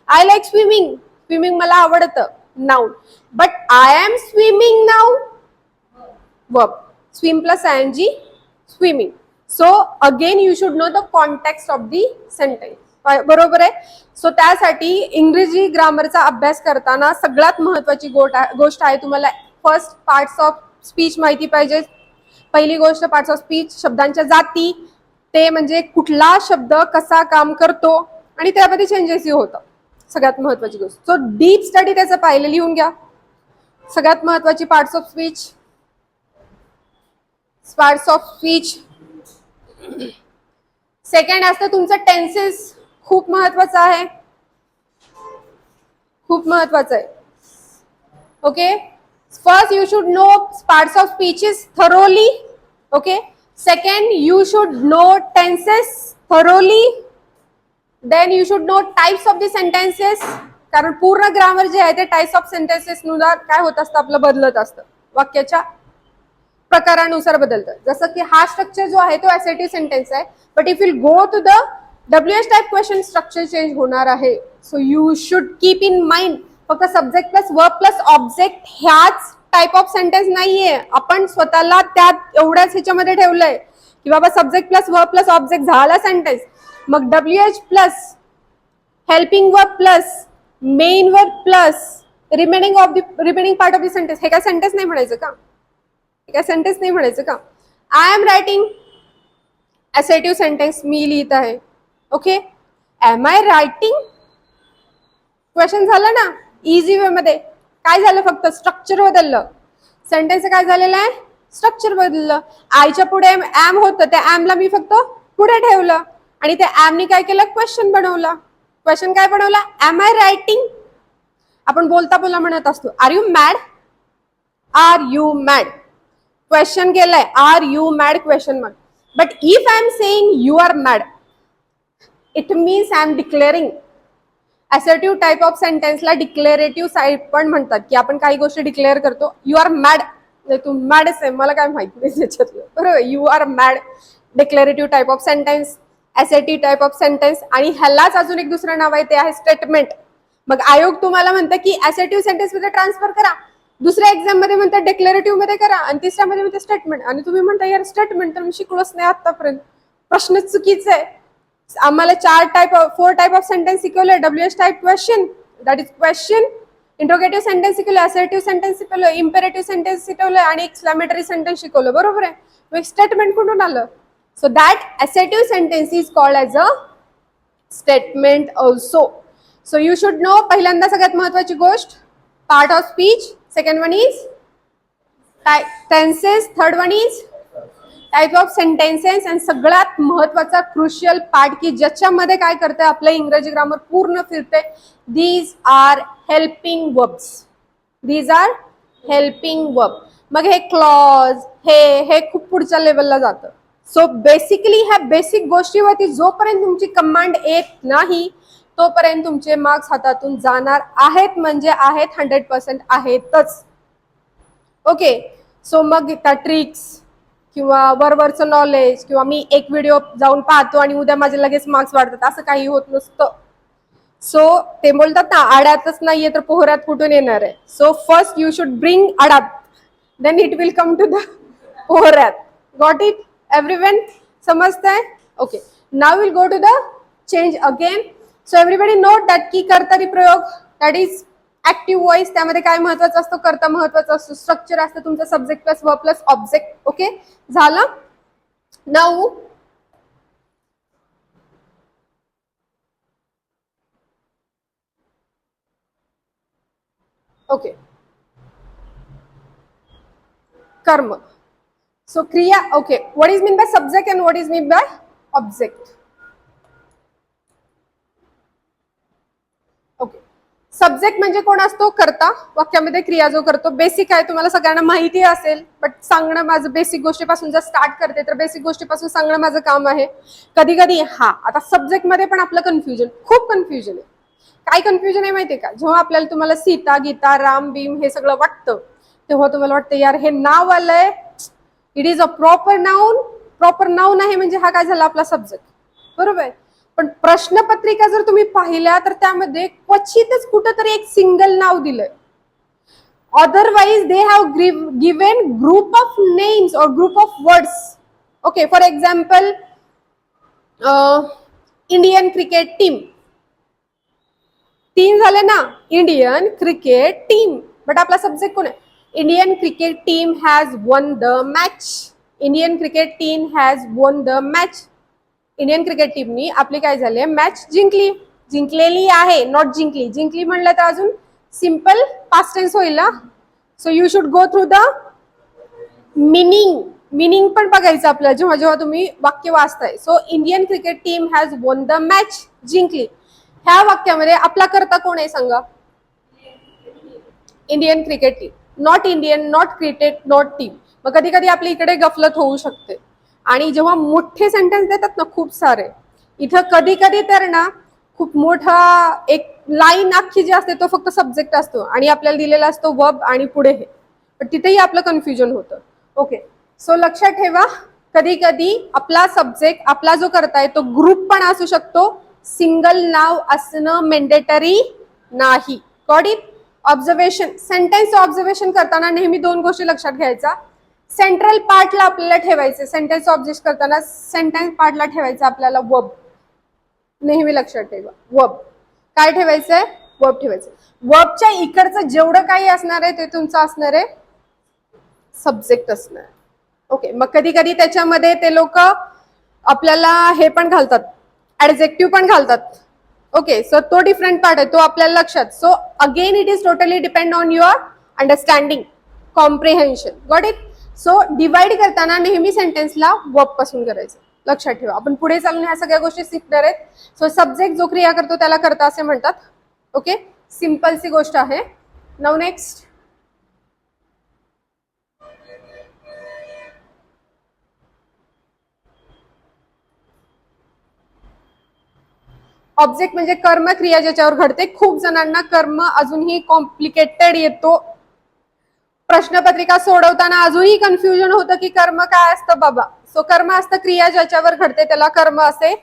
I like swimming, swimming मला आवडतं, noun. But I am swimming now, verb. Swim plus ing, swimming. So again you should know the context of the sentence. बरोबर आहे. So त्यासाठी इंग्रजी ग्रामरचा अभ्यास करताना सगळ्यात महत्वाची गोष्ट आहे, तुम्हाला फर्स्ट पार्ट्स ऑफ स्पीच माहिती पाहिजे. पहिली गोष्ट पार्ट्स ऑफ स्पीच, शब्दांच्या जाती, ते म्हणजे कुठला शब्द कसा काम करतो आणि त्यामध्ये चेंजेस होतं, सगळ्यात महत्वाची गोष्ट. सो डीप स्टडी त्याचं पाहिलं, लिहून घ्या. सगळ्यात महत्वाची parts of speech. Parts of speech. Second असतं तुमचं टेन्सेस. खूप महत्वाचं आहे, खूप महत्वाचं आहे. Okay, first you should know parts of speeches thoroughly. Okay, second you should know tenses thoroughly. Then you should know types of the sentences, कारण पूर्ण ग्रामर जे आहे ते टाइप्स ऑफ सेंटेन्सेस नुसार काय होत असतं, आपलं बदलत असतं, वाक्याच्या प्रकारानुसार बदलतं. जसं की हा स्ट्रक्चर जो आहे तो एसएटिव्ह सेंटेन्स आहे, but if will go to the WH type question structure change होणार आहे. So you should keep in mind फक्त subject plus verb plus object ह्याच टाइप ऑफ सेंटेन्स नाहीये. आपण स्वतःला त्यात एवढ्याच ह्याच्यामध्ये ठेवलंय की बाबा subject plus verb plus object झाला सेंटेन्स, मग WH plus helping verb plus main verb plus remaining part of the sentence. हे काय सेंटेन्स नाही म्हणायचं का? हे काय सेंटेन्स नाही म्हणायचं का? I am writing assertive sentence, मी लिहित आहे. Okay, am I writing question झालं ना इझी वे मध्ये. काय झालं, फक्त स्ट्रक्चर बदललं. सेंटेन्स काय झालेलं आहे, स्ट्रक्चर बदललं. आयच्या पुढे एम होतं, त्या एमला मी फक्त पुढे ठेवलं आणि त्या एमनी काय केलं, क्वेश्चन बनवलं. क्वेश्चन काय बनवला, एम आय रायटिंग. आपण बोलता बोलता म्हणत असतो are you mad, are you mad. Question केलंय are you mad, question mark. But if I am saying you are mad, it means I am declaring. Assertive type of सेंटेन्सला declarative side पण म्हणतात, की आपण काही गोष्टी डिक्लेअर करतो. You are mad, तू मॅडच आहे, मला काय माहिती नाही त्याच्यातलं, बरोबर. You are mad, declarative type of sentence, assertive type of sentence. आणि ह्यालाच अजून एक दुसरं नाव आहे, ते आहे स्टेटमेंट. मग आयोग तुम्हाला म्हणतं की असर्टिव्ह सेंटेन्स मध्ये ट्रान्सफर करा, दुसऱ्या एक्झाम मध्ये म्हणतात डिक्लेरेटिव्ह मध्ये करा, आणि तिसऱ्या मध्ये म्हणते स्टेटमेंट. आणि तुम्ही म्हणता यार स्टेटमेंट तर मी शिकलोच नाही आतापर्यंत, प्रश्नच चुकीचा आहे. आम्हाला 4 टाइप ऑफ सेंटेन्स शिकवले. WH type question, that is question. Interrogative sentence शिकवलं, असर्टिव्ह सेंटेन्स शिकवलं, इम्पेरेटिव्ह सेंटेन्स शिकवलं, आणि एक्सक्लेमेटरी सेंटेन्स शिकवलं, बरोबर आहे. मग स्टेटमेंट कुठून आलं? So that assertive sentence is called as a statement also. So you should no. पहिल्यांदा सगळ्यात महत्वाची गोष्ट, part of speech. Second one is tenses. Third one is type of sentences. आणि सगळ्यात महत्वाचा क्रुशियल पार्ट, की ज्याच्यामध्ये काय करते आपलं इंग्रजी ग्रामर पूर्ण फिरते, these are helping verbs. These are helping verb. मग हे क्लॉज, हे खूप पुढच्या लेवलला जातं. सो बेसिकली ह्या बेसिक गोष्टीवरती जोपर्यंत तुमची कमांड येत नाही तोपर्यंत तुमचे मार्क्स हातातून जाणार आहेत, म्हणजे आहेत, 100% आहेतच. ओके. सो मग त्या ट्रिक्स किंवा वरवरचं नॉलेज, किंवा मी एक व्हिडिओ जाऊन पाहतो आणि उद्या माझे लगेच मार्क्स वाढतात, असं काही होत नसतं. सो ते बोलतात ना, आड्यातच नाहीये तर पोहऱ्यात कुठून येणार आहे. So first you should bring आडात, then it will come to the पोहऱ्यात. Got it everyone? समजतंय? Okay. Now will go to the change again. So everybody note that की कर्तरी प्रयोग, दॅट इज ऍक्टिव्ह वॉइस. त्यामध्ये काय महत्वाचं असतं? कर्ता महत्वाचं असतं. स्ट्रक्चर असतं तुमचं subject plus verb plus object. Okay, झालं. नाउ ओके, कर्म. So kriya, okay, what is mean by subject and what is mean by object? Okay. Subject म्हणजे कोण असतो? कर्ता. वाक्यामध्ये क्रिया जो करतो. बेसिक आहे, तुम्हाला सगळ्यांना माहिती असेल, बट सांगणं माझं बेसिक गोष्टीपासून जर स्टार्ट करते तर बेसिक गोष्टीपासून सांगणं माझं काम आहे. कधी कधी आता सब्जेक्ट मध्ये पण आपलं कन्फ्युजन, खूप कन्फ्युजन आहे. काय कन्फ्युजन आहे माहितीये का? जेव्हा आपल्याला तुम्हाला सीता, गीता, राम, भीम हे सगळं वाटतं, तेव्हा तुम्हाला वाटतं यार हे नाव आलंय, it is a proper noun. Proper noun आहे म्हणजे हा काय झाला? आपला सब्जेक्ट, बरोबर आहे. पण प्रश्नपत्रिका जर तुम्ही पाहिल्या तर त्यामध्ये क्वचितच कुठंतरी एक सिंगल नाव दिलंय. Otherwise they have given group of names or group of words. Okay, for example Indian cricket team. 3 झाले ना, इंडियन क्रिकेट टीम. बट आपला सब्जेक्ट कोण आहे? Indian cricket team has won the match. Indian cricket team has won the match. Indian cricket टीमनी आपली काय झाली? Match जिंकली. जिंकलेली आहे, नॉट जिंकली. जिंकली म्हणलं तर अजून सिंपल पास्ट टेन्स होईल ना. So you should go through the meaning. Meaning पण बघायचं आपल्याला जेव्हा जेव्हा तुम्ही वाक्य वाचताय. So Indian cricket team has won the match, जिंकली. ह्या वाक्यामध्ये आपला कर्ता कोण आहे सांगा? Indian cricket team. Not Indian, not cricket, not team. मग कधी कधी आपल्या इकडे गफलत होऊ शकते. आणि जेव्हा मोठे सेंटेन्स देतात ना खूप सारे, इथं कधी कधी तर ना खूप मोठा एक लाईन अख्खी जी असते तो फक्त सब्जेक्ट असतो आणि आपल्याला दिलेला असतो वर्ब आणि पुढे हे, पण तिथेही आपलं कन्फ्युजन होतं. ओके, सो लक्षात ठेवा, कधी कधी आपला सब्जेक्ट, आपला जो करताय तो ग्रुप पण असू शकतो, सिंगल नाव असणं मेंडेटरी नाही. Got it? Observation, sentence observation करताना नेहमी 2 गोष्टी लक्षात घ्यायचा. सेंट्रल पार्टला आपल्याला ठेवायचे, सेंटेन्स ऑब्जेक्ट करताना सेंटेन्स पार्टला ठेवायचं आपल्याला वर्ब. नेहमी लक्षात ठेवा, वर्ब. काय ठेवायचंय? वर्ब ठेवायचं. वर्बच्या इकडचं जेवढं काही असणार आहे ते तुमचं असणार आहे सब्जेक्ट असणार. ओके, मग कधी कधी त्याच्यामध्ये ते लोक आपल्याला हे पण घालतात, ऍडजेक्टिव्ह पण घालतात. ओके, सो तो डिफरंट पार्ट आहे, तो आपल्याला लक्षात. So again it is totally depend on your understanding, comprehension. Got it? So divide करताना नेहमी सेंटेन्सला वर्ब पासून करायचं. लक्षात ठेवा, आपण पुढे चालून ह्या सगळ्या गोष्टी शिकणार आहेत. सो सब्जेक्ट जो क्रिया करतो त्याला कर्ता असे म्हणतात. ओके, सिंपलची गोष्ट आहे. नाउ नेक्स्ट, ऑब्जेक्ट म्हणजे कर्म क्रिया ज्याच्यावर घडते. खूप जणांना कर्म अजूनही कॉम्प्लिकेटेड येतो. प्रश्नपत्रिका सोडवताना अजूनही कन्फ्युजन होतं की कर्म काय असतं बाबा. सो कर्म असतं क्रिया ज्याच्यावर घडते त्याला कर्म असे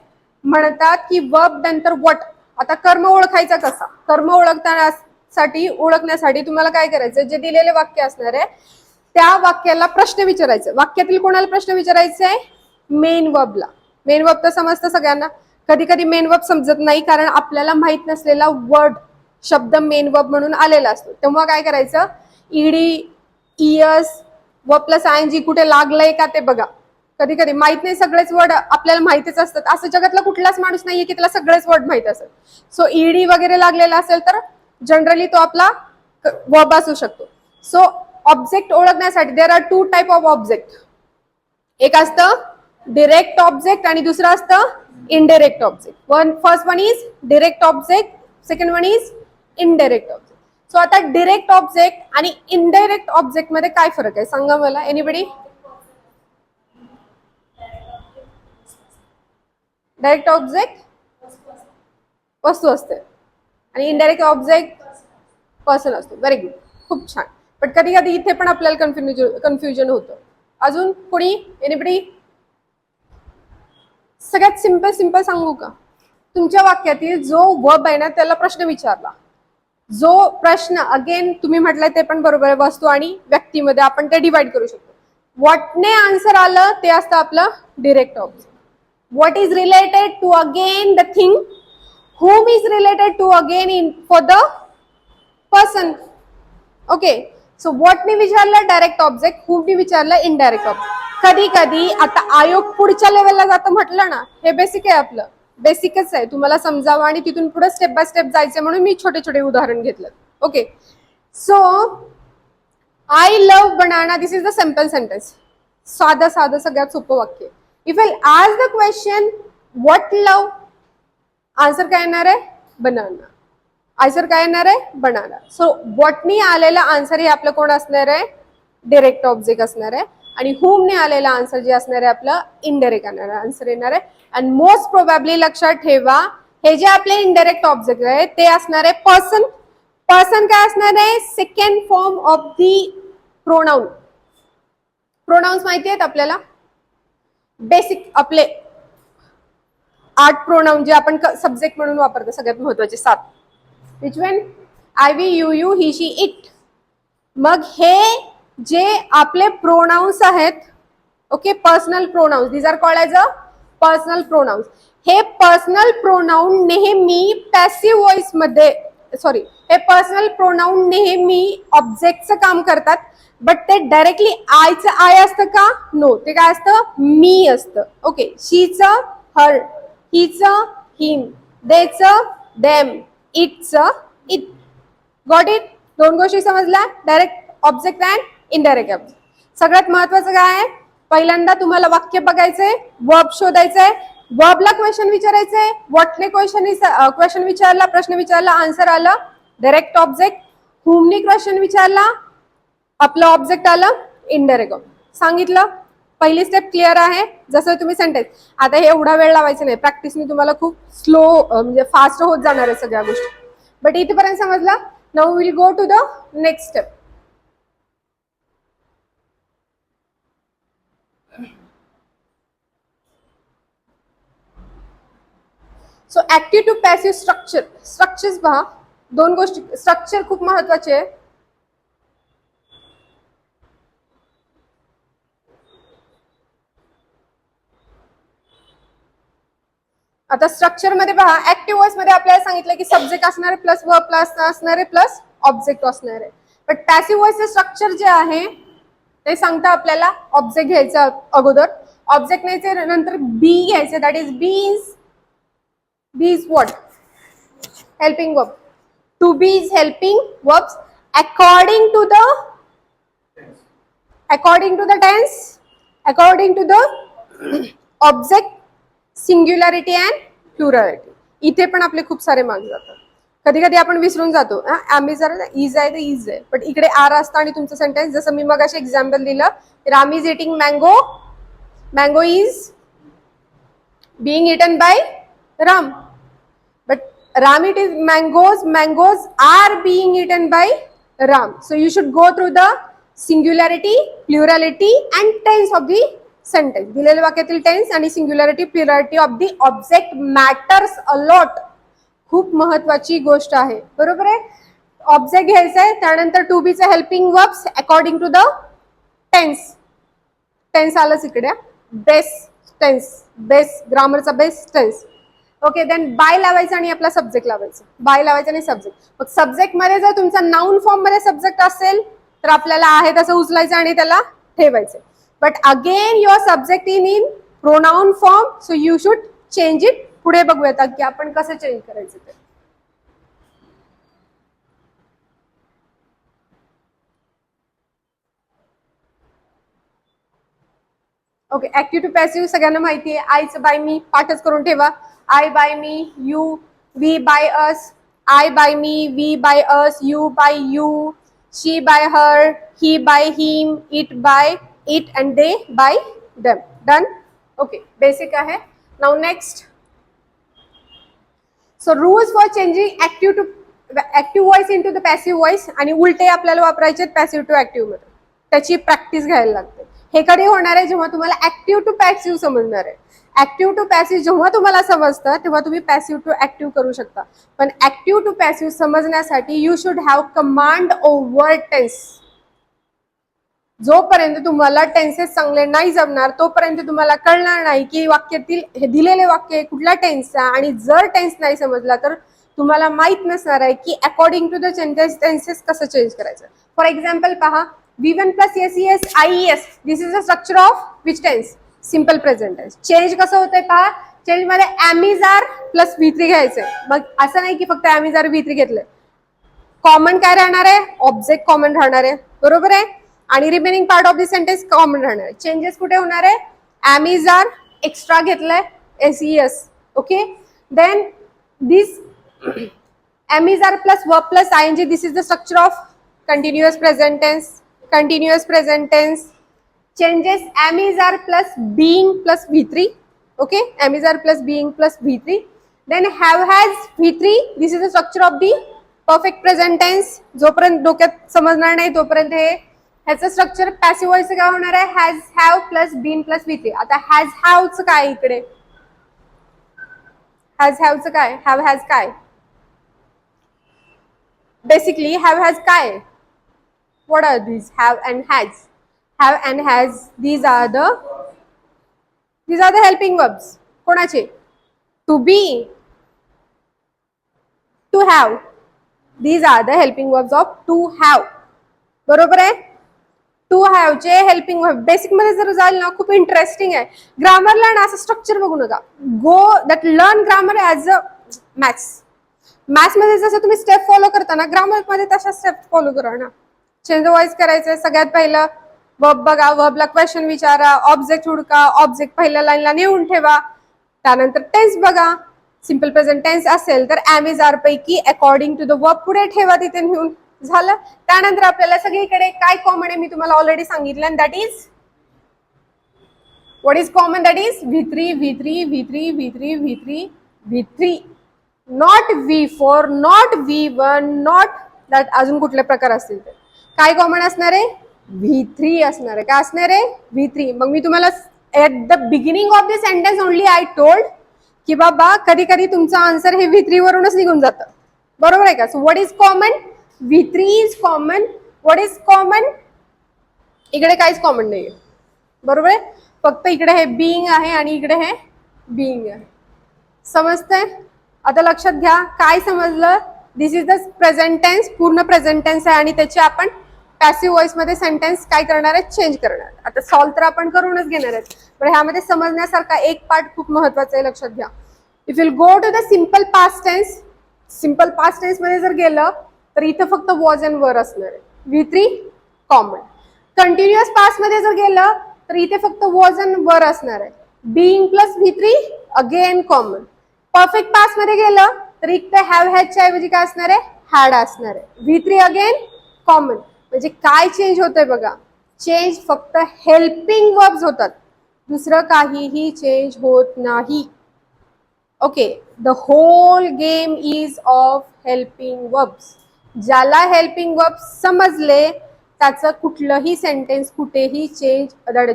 म्हणतात. की वर्ब नंतर व्हॉट. आता कर्म ओळखायचा कसा. कर्म ओळखण्यासाठी तुम्हाला काय करायचं, जे दिलेले वाक्य असणार आहे त्या वाक्याला प्रश्न विचारायचे. वाक्यातील कोणाला प्रश्न विचारायचे आहे, मेन वर्बला. मेन वर्ब तर समजतं सगळ्यांना. कधी कधी मेन वर्ब समजत नाही कारण आपल्याला माहित नसलेला वर्ड शब्द मेन वर्ब म्हणून आलेला असतो. तेव्हा काय करायचं, ईडी इयर्स व प्लस आयएनजी कुठे लागलंय का ते बघा. कधी कधी माहित नाही, सगळेच वर्ड आपल्याला माहितीच असतात. असं जगातला कुठलाच माणूस नाहीये की त्याला सगळेच वर्ड माहित असेल. सो ईडी वगैरे लागलेला असेल तर जनरली तो आपला वर्ब असू शकतो. सो ऑब्जेक्ट ओळखण्यासाठी there are two type of object. एक असतं डिरेक्ट ऑब्जेक्ट आणि दुसरं असतं indirect object. First one is direct object, second one is indirect object. So आता डिरेक्ट ऑब्जेक्ट आणि इनडायरेक्ट ऑब्जेक्ट मध्ये काय फरक आहे सांगा मला, एनीबडी. डायरेक्ट ऑब्जेक्ट वस्तू असते आणि इनडायरेक्ट ऑब्जेक्ट पर्सन असतो. व्हेरी गुड, खूप छान. पण कधी कधी इथे पण आपल्याला कन्फ्युजन होतं. अजून कोणी, एनीबडी. सगळ्यात सिंपल सांगू का, तुमच्या वाक्यातील जो वर्ब आहे ना त्याला प्रश्न विचारला. जो प्रश्न अगेन तुम्ही म्हटलंय ते पण बरोबर आहे, वस्तू आणि व्यक्तीमध्ये आपण ते डिवाइड करू शकतो. व्हॉटने आन्सर आलं ते असतं आपलं direct object. What is related to again the thing, whom is related to again in for the person. Okay, so what ने विचारलं डायरेक्ट ऑब्जेक्ट, whom ने विचारलं इनडायरेक्ट ऑब्जेक्ट. कधी कधी आता आयोग पुढच्या लेवलला जातं म्हटलं ना, हे बेसिक आहे आपलं, बेसिकच आहे. तुम्हाला समजावं आणि तिथून पुढे स्टेप बाय स्टेप जायचं म्हणून मी छोटे छोटे उदाहरण घेतलं. Okay, so I love banana, this is the simple sentence. साधं सगळ्यात सोपं वाक्य. If I'll ask the question, what love? Answer काय येणार आहे, बनाना. आन्सर काय येणार आहे, बनाना. सो व्हॉटनी आलेला आन्सर हे आपलं कोण असणार आहे, डायरेक्ट ऑब्जेक्ट असणार आहे. आणि हुमने आलेला आन्सर जे असणार आहे आपलं इनडायरेक्ट आन्सर येणार आहे. आणि मोस्ट प्रोबॅबली लक्षात ठेवा, हे जे आपले इनडायरेक्ट ऑब्जेक्ट आहे ते असणार आहे पर्सन. पर्सन काय असणार आहे, second form of the pronoun. Pronounce माहिती आहेत आपल्याला, बेसिक आपले 8 प्रोनाउन जे आपण सब्जेक्ट म्हणून वापरतो, सगळ्यात महत्वाचे 7. Which one, I we you you he she it. मग हे जे आपले प्रोनाउन्स आहेत, okay, personal pronouns, these are called as a personal pronouns. हे पर्सनल प्रोनाउन नेहमी पॅसिव्ह व्हॉइस मध्ये, सॉरी, हे पर्सनल प्रोनाउन नेहमी ऑब्जेक्टचं काम करतात. बट ते डायरेक्टली आयचं आय असतं का, नो, ते काय असतं, मी असतं. ओके, शीचं हर, हिचं हिम, देचं देम, इटचं इट. Got it. 2 गोष्टी समजल्या, direct object and indirect object. सगळ्यात महत्वाचं काय आहे, पहिल्यांदा तुम्हाला वाक्य बघायचंय, वर्ब शोधायचंय, वर्बला क्वेश्चन विचारायचंय. व्हॉटने क्वेश्चन विचारला, प्रश्न विचारला, आन्सर आलं डायरेक्ट ऑब्जेक्ट. हुमने क्वेश्चन विचारला, आपलं ऑब्जेक्ट आलं इनडायरेक्ट ऑब्जेक्ट. सांगितलं, पहिली स्टेप क्लिअर आहे. जसं तुम्ही सेंटेन्स, आता हे एवढा वेळ लावायचं नाही, प्रॅक्टिसने तुम्हाला खूप स्लो म्हणजे फास्ट होत जाणार आहे सगळ्या गोष्टी. बट इथेपर्यंत समजला. Now will go to the next step. So active to passive structure. Structures पहा, 2 गोष्टी, स्ट्रक्चर खूप महत्वाचे आहे. आता स्ट्रक्चर मध्ये पहा, ऍक्टिव्ह व्हॉइस मध्ये आपल्याला सांगितलं की सब्जेक्ट असणार आहे प्लस वर्ब प्लस असणार आहे प्लस ऑब्जेक्ट असणार आहे. बट पॅसिव्ह व्हॉइसचं स्ट्रक्चर जे आहे ते सांगता आपल्याला ऑब्जेक्ट घ्यायचा अगोदर, ऑब्जेक्ट न्यायचे, नंतर बी घ्यायचे, that is be is what, helping verb. To be is helping verbs according to the tense, according to the object, singularity and plurality. इथे पण आपले खूप सारे मार्क्स जातात. कधी कधी आपण विसरून जातो, आम्ही जर इज आहे तर इज आहे, पण इकडे आर असतं आणि तुमचं सेंटेन्स, जसं मी मगाशी एक्झाम्पल दिलं, Ram is eating mango, mango is being eaten by Ram. Ram eats mangoes. Mangoes are being eaten by Ram. So you should go through the singularity, plurality and tense of the sentence. दिलेल्या वाक्यातील tense आणि singularity plurality of the object matters a lot. खूप महत्वाची गोष्ट आहे. बरोबर आहे. Object घ्यायचा आहे, त्यानंतर टू बी चे helping verbs according to the tense. Tense आलंच इकडे. बेस टेन्स, बेस ग्रामरचा base tense. Okay, then by लावायचं आणि आपला सब्जेक्ट लावायचं. बाय लावायचं आणि सब्जेक्ट. मग सब्जेक्ट मध्ये जर तुमचा नाउन फॉर्म मध्ये सब्जेक्ट असेल तर आपल्याला आहे तसं उचलायचं आणि त्याला ठेवायचं. But again your subject in pronoun form, so you should change it. पुढे बघूयात की आपण कसं चेंज करायचं ते. ओके, ऍक्टिव्ह टू पॅसिव्ह सगळ्यांना माहिती आहे. आयचं बाय मी पाठच करून ठेवा. I by me, you, we by us, I by me, we by us, you by you, she by her, he by him, it by it and they by them. Done? Okay, basic आहे. Now next. So rules for changing active voice into the passive voice आणि उलटे आपल्याला वापरायचे passive to active मध्ये. त्याची practice घ्यायला लागते. हे कधी होणार आहे जेव्हा तुम्हाला ऍक्टिव्ह टू पॅसिव्ह समजणार आहे. ऍक्टिव्ह टू पॅसिव्ह जेव्हा तुम्हाला समजतं तेव्हा तुम्ही पॅसिव्ह टू ऍक्टिव्ह करू शकता. पण ऍक्टिव्ह टू पॅसिव्ह समजण्यासाठी you should have command over tense. जोपर्यंत तुम्हाला टेन्सेस चांगले नाही जमणार तोपर्यंत तुम्हाला कळणार नाही की वाक्यातील हे दिलेले वाक्य कुठल्या टेन्सचा. आणि जर टेन्स नाही समजला तर तुम्हाला माहित नसणार आहे की अकॉर्डिंग टू द टेन्सेस कसं चेंज करायचं. फॉर एक्झाम्पल पहा, V1 plus SES IES. This is the structure of which tense? Simple present tense. Change कसं होतंय पहा. चेंज मध्ये ॲमिजार प्लस V3 घ्यायचंय. मग असं नाही की फक्त ॲमिजार V3 घेतलंय. कॉमन काय राहणार आहे? ऑब्जेक्ट कॉमन राहणार आहे. बरोबर आहे. आणि remaining part of the sentence common राहणार आहे. चेंजेस कुठे होणार आहे? ॲमिजार एक्स्ट्रा घेतलंय SES. Okay, then this am is are plus verb plus ING. This is the structure of continuous present tense. Continuous present tense. Changes am is are plus being plus V3. Okay, am is are plus being plus V3. Then have has V3. This is the structure of the perfect present tense. जोपर्यंत डोक्यात समजणार नाही तोपर्यंत हे ह्याचं structure passive व्हॉइसचं काय होणार आहे? Has have plus been plus V3. आता हॅज हॅवचं काय इकडे? हॅज हॅवचं काय? हॅव हॅज काय? बेसिकली हॅव हॅज काय? What are these? Have and has. Have and has. These are the helping verbs. कोणाचे? To be, to have. These are the helping verbs of to have. बरोबर आहे. To have चे helping verb. Basic मध्ये जर जाईल ना खूप interesting आहे. ग्रामरला ना असं स्ट्रक्चर बघू नका. Go that learn grammar as a maths. Maths मध्ये जसं तुम्ही स्टेप फॉलो करता ना ग्रामर मध्ये तशा स्टेप फॉलो करा ना. चेंज व्हॉइस करायचंय. सगळ्यात पहिलं वर्ब बघा, वर्बला क्वेश्चन विचारा, ऑब्जेक्ट हुडका, ऑब्जेक्ट पहिल्या लाईनला नेऊन ठेवा. त्यानंतर टेन्स बघा. सिंपल प्रेझेंट टेन्स असेल तर ॲम इज आर पैकी अकॉर्डिंग टू द वर्ब पुढे ठेवा तिथे नेऊन. झालं. त्यानंतर आपल्याला सगळीकडे काय कॉमन आहे मी तुम्हाला ऑलरेडी सांगितलं. That is what is common? That is V3 V3 V3 V3 V3 V3. Not V4, not V1, not that अजून कुठले प्रकार असतील ते. काय कॉमन असणार आहे? V3 असणार आहे. काय असणार आहे? V3. मग मी तुम्हाला at the beginning of the sentence only I told की बाबा कधी कधी तुमचा आन्सर हे V3 वरूनच निघून जातं. बरोबर आहे का? So what is common? V3 is common. What is common? इकडे काहीच कॉमन नाहीये. बरोबर आहे. फक्त इकडे हे बिईंग आहे आणि इकडे हे बिईंग आहे. समजतंय? आता लक्षात घ्या. काय समजलं? दिस इज द प्रेझेंट टेन्स. पूर्ण प्रेझेंट टेन्स आहे आणि त्याचे आपण पॅसिव्ह व्हॉइस मध्ये सेंटेन्स काय करणार आहे? चेंज करणार. आता सॉल्व तर आपण करूनच घेणार आहेत. पण ह्यामध्ये समजण्यासारखा एक पार्ट खूप महत्वाचा आहे. लक्षात घ्या. If you go to the simple past tense. Simple past tense मध्ये जर गेलं तर इथं फक्त वॉज अँड वर असणार आहे. V3 common. कंटिन्युअस पास्ट मध्ये जर गेलं तर इथे फक्त वॉज अँड वर असणार आहे. Being plus V3 again common. Perfect past मध्ये गेलं तर इथे हॅव हॅजच्या ऐवजी काय असणार आहे? हॅड असणार आहे. V3 again common. म्हणजे काय चेंज होतंय बघा. चेंज फक्त हेल्पिंग वर्ब्स होतात. दुसरं काहीही चेंज होत नाही. Okay, the whole game is of helping verbs. ज्याला हेल्पिंग वर्ब्स समजले त्याचं कुठलंही सेंटेन्स कुठेही चेंज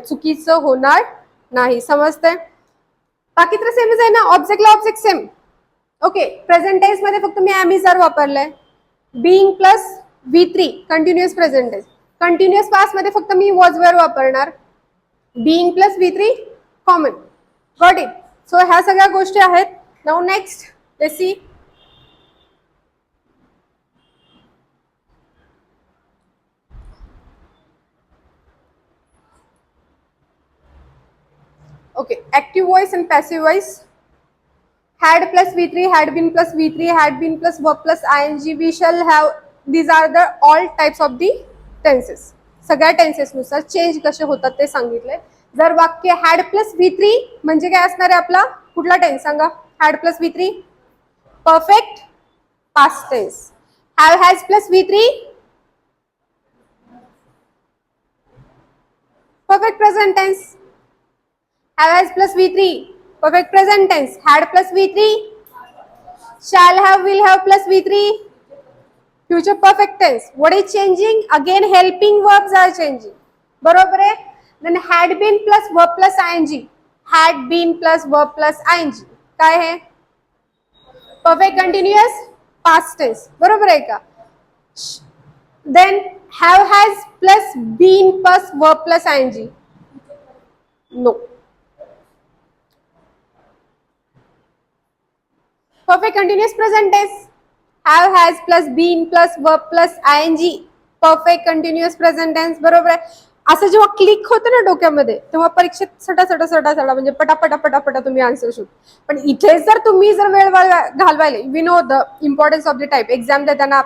चुकीचं होणार नाही. समजतंय? बाकी तर सेमच आहे ना. ऑब्जेक्टला object same. Okay, present tense मध्ये फक्त मी एम इज आर वापरलंय. Being plus V3 continuous present tense. Continuous past मध्ये फक्त मी वॉज वेअर वापरणार. Being plus V3 common. Got it? So ह्या सगळ्या गोष्टी आहेत. Now next let's see. Okay, active voice and passive voice. Had plus V3, had been plus V3, had been plus verb plus ing. We shall have. These are the all types of the tenses. सगळ्या tenses नुसार change कसे होतात ते सांगितले. जर वाक्य had plus V3 म्हणजे काय असणार आहे आपला कुठला टेन्स सांगा? Had plus V3 perfect past tense. Have has plus V3 perfect present tense. Have has plus V3 perfect present tense. Had plus V3 shall have will have plus V3 future perfect tense. What is changing? Again helping verbs are changing. बरोबर आहे? Then had been plus verb plus ing. Had been plus verb plus ing. काय आहे? Perfect continuous past tense. बरोबर आहे का? Then have has plus been plus verb plus ing. No. Perfect continuous present tense. Have has plus been plus verb plus ing. Perfect continuous present tense. बरोबर आहे. असं जेव्हा click होतं ना डोक्यामध्ये तेव्हा परीक्षेत सटा म्हणजे पटापटा तुम्ही आन्सर शोध. पण इथे जर तुम्ही जर वेळ घालवायला, we know the importance of the type. Exam देताना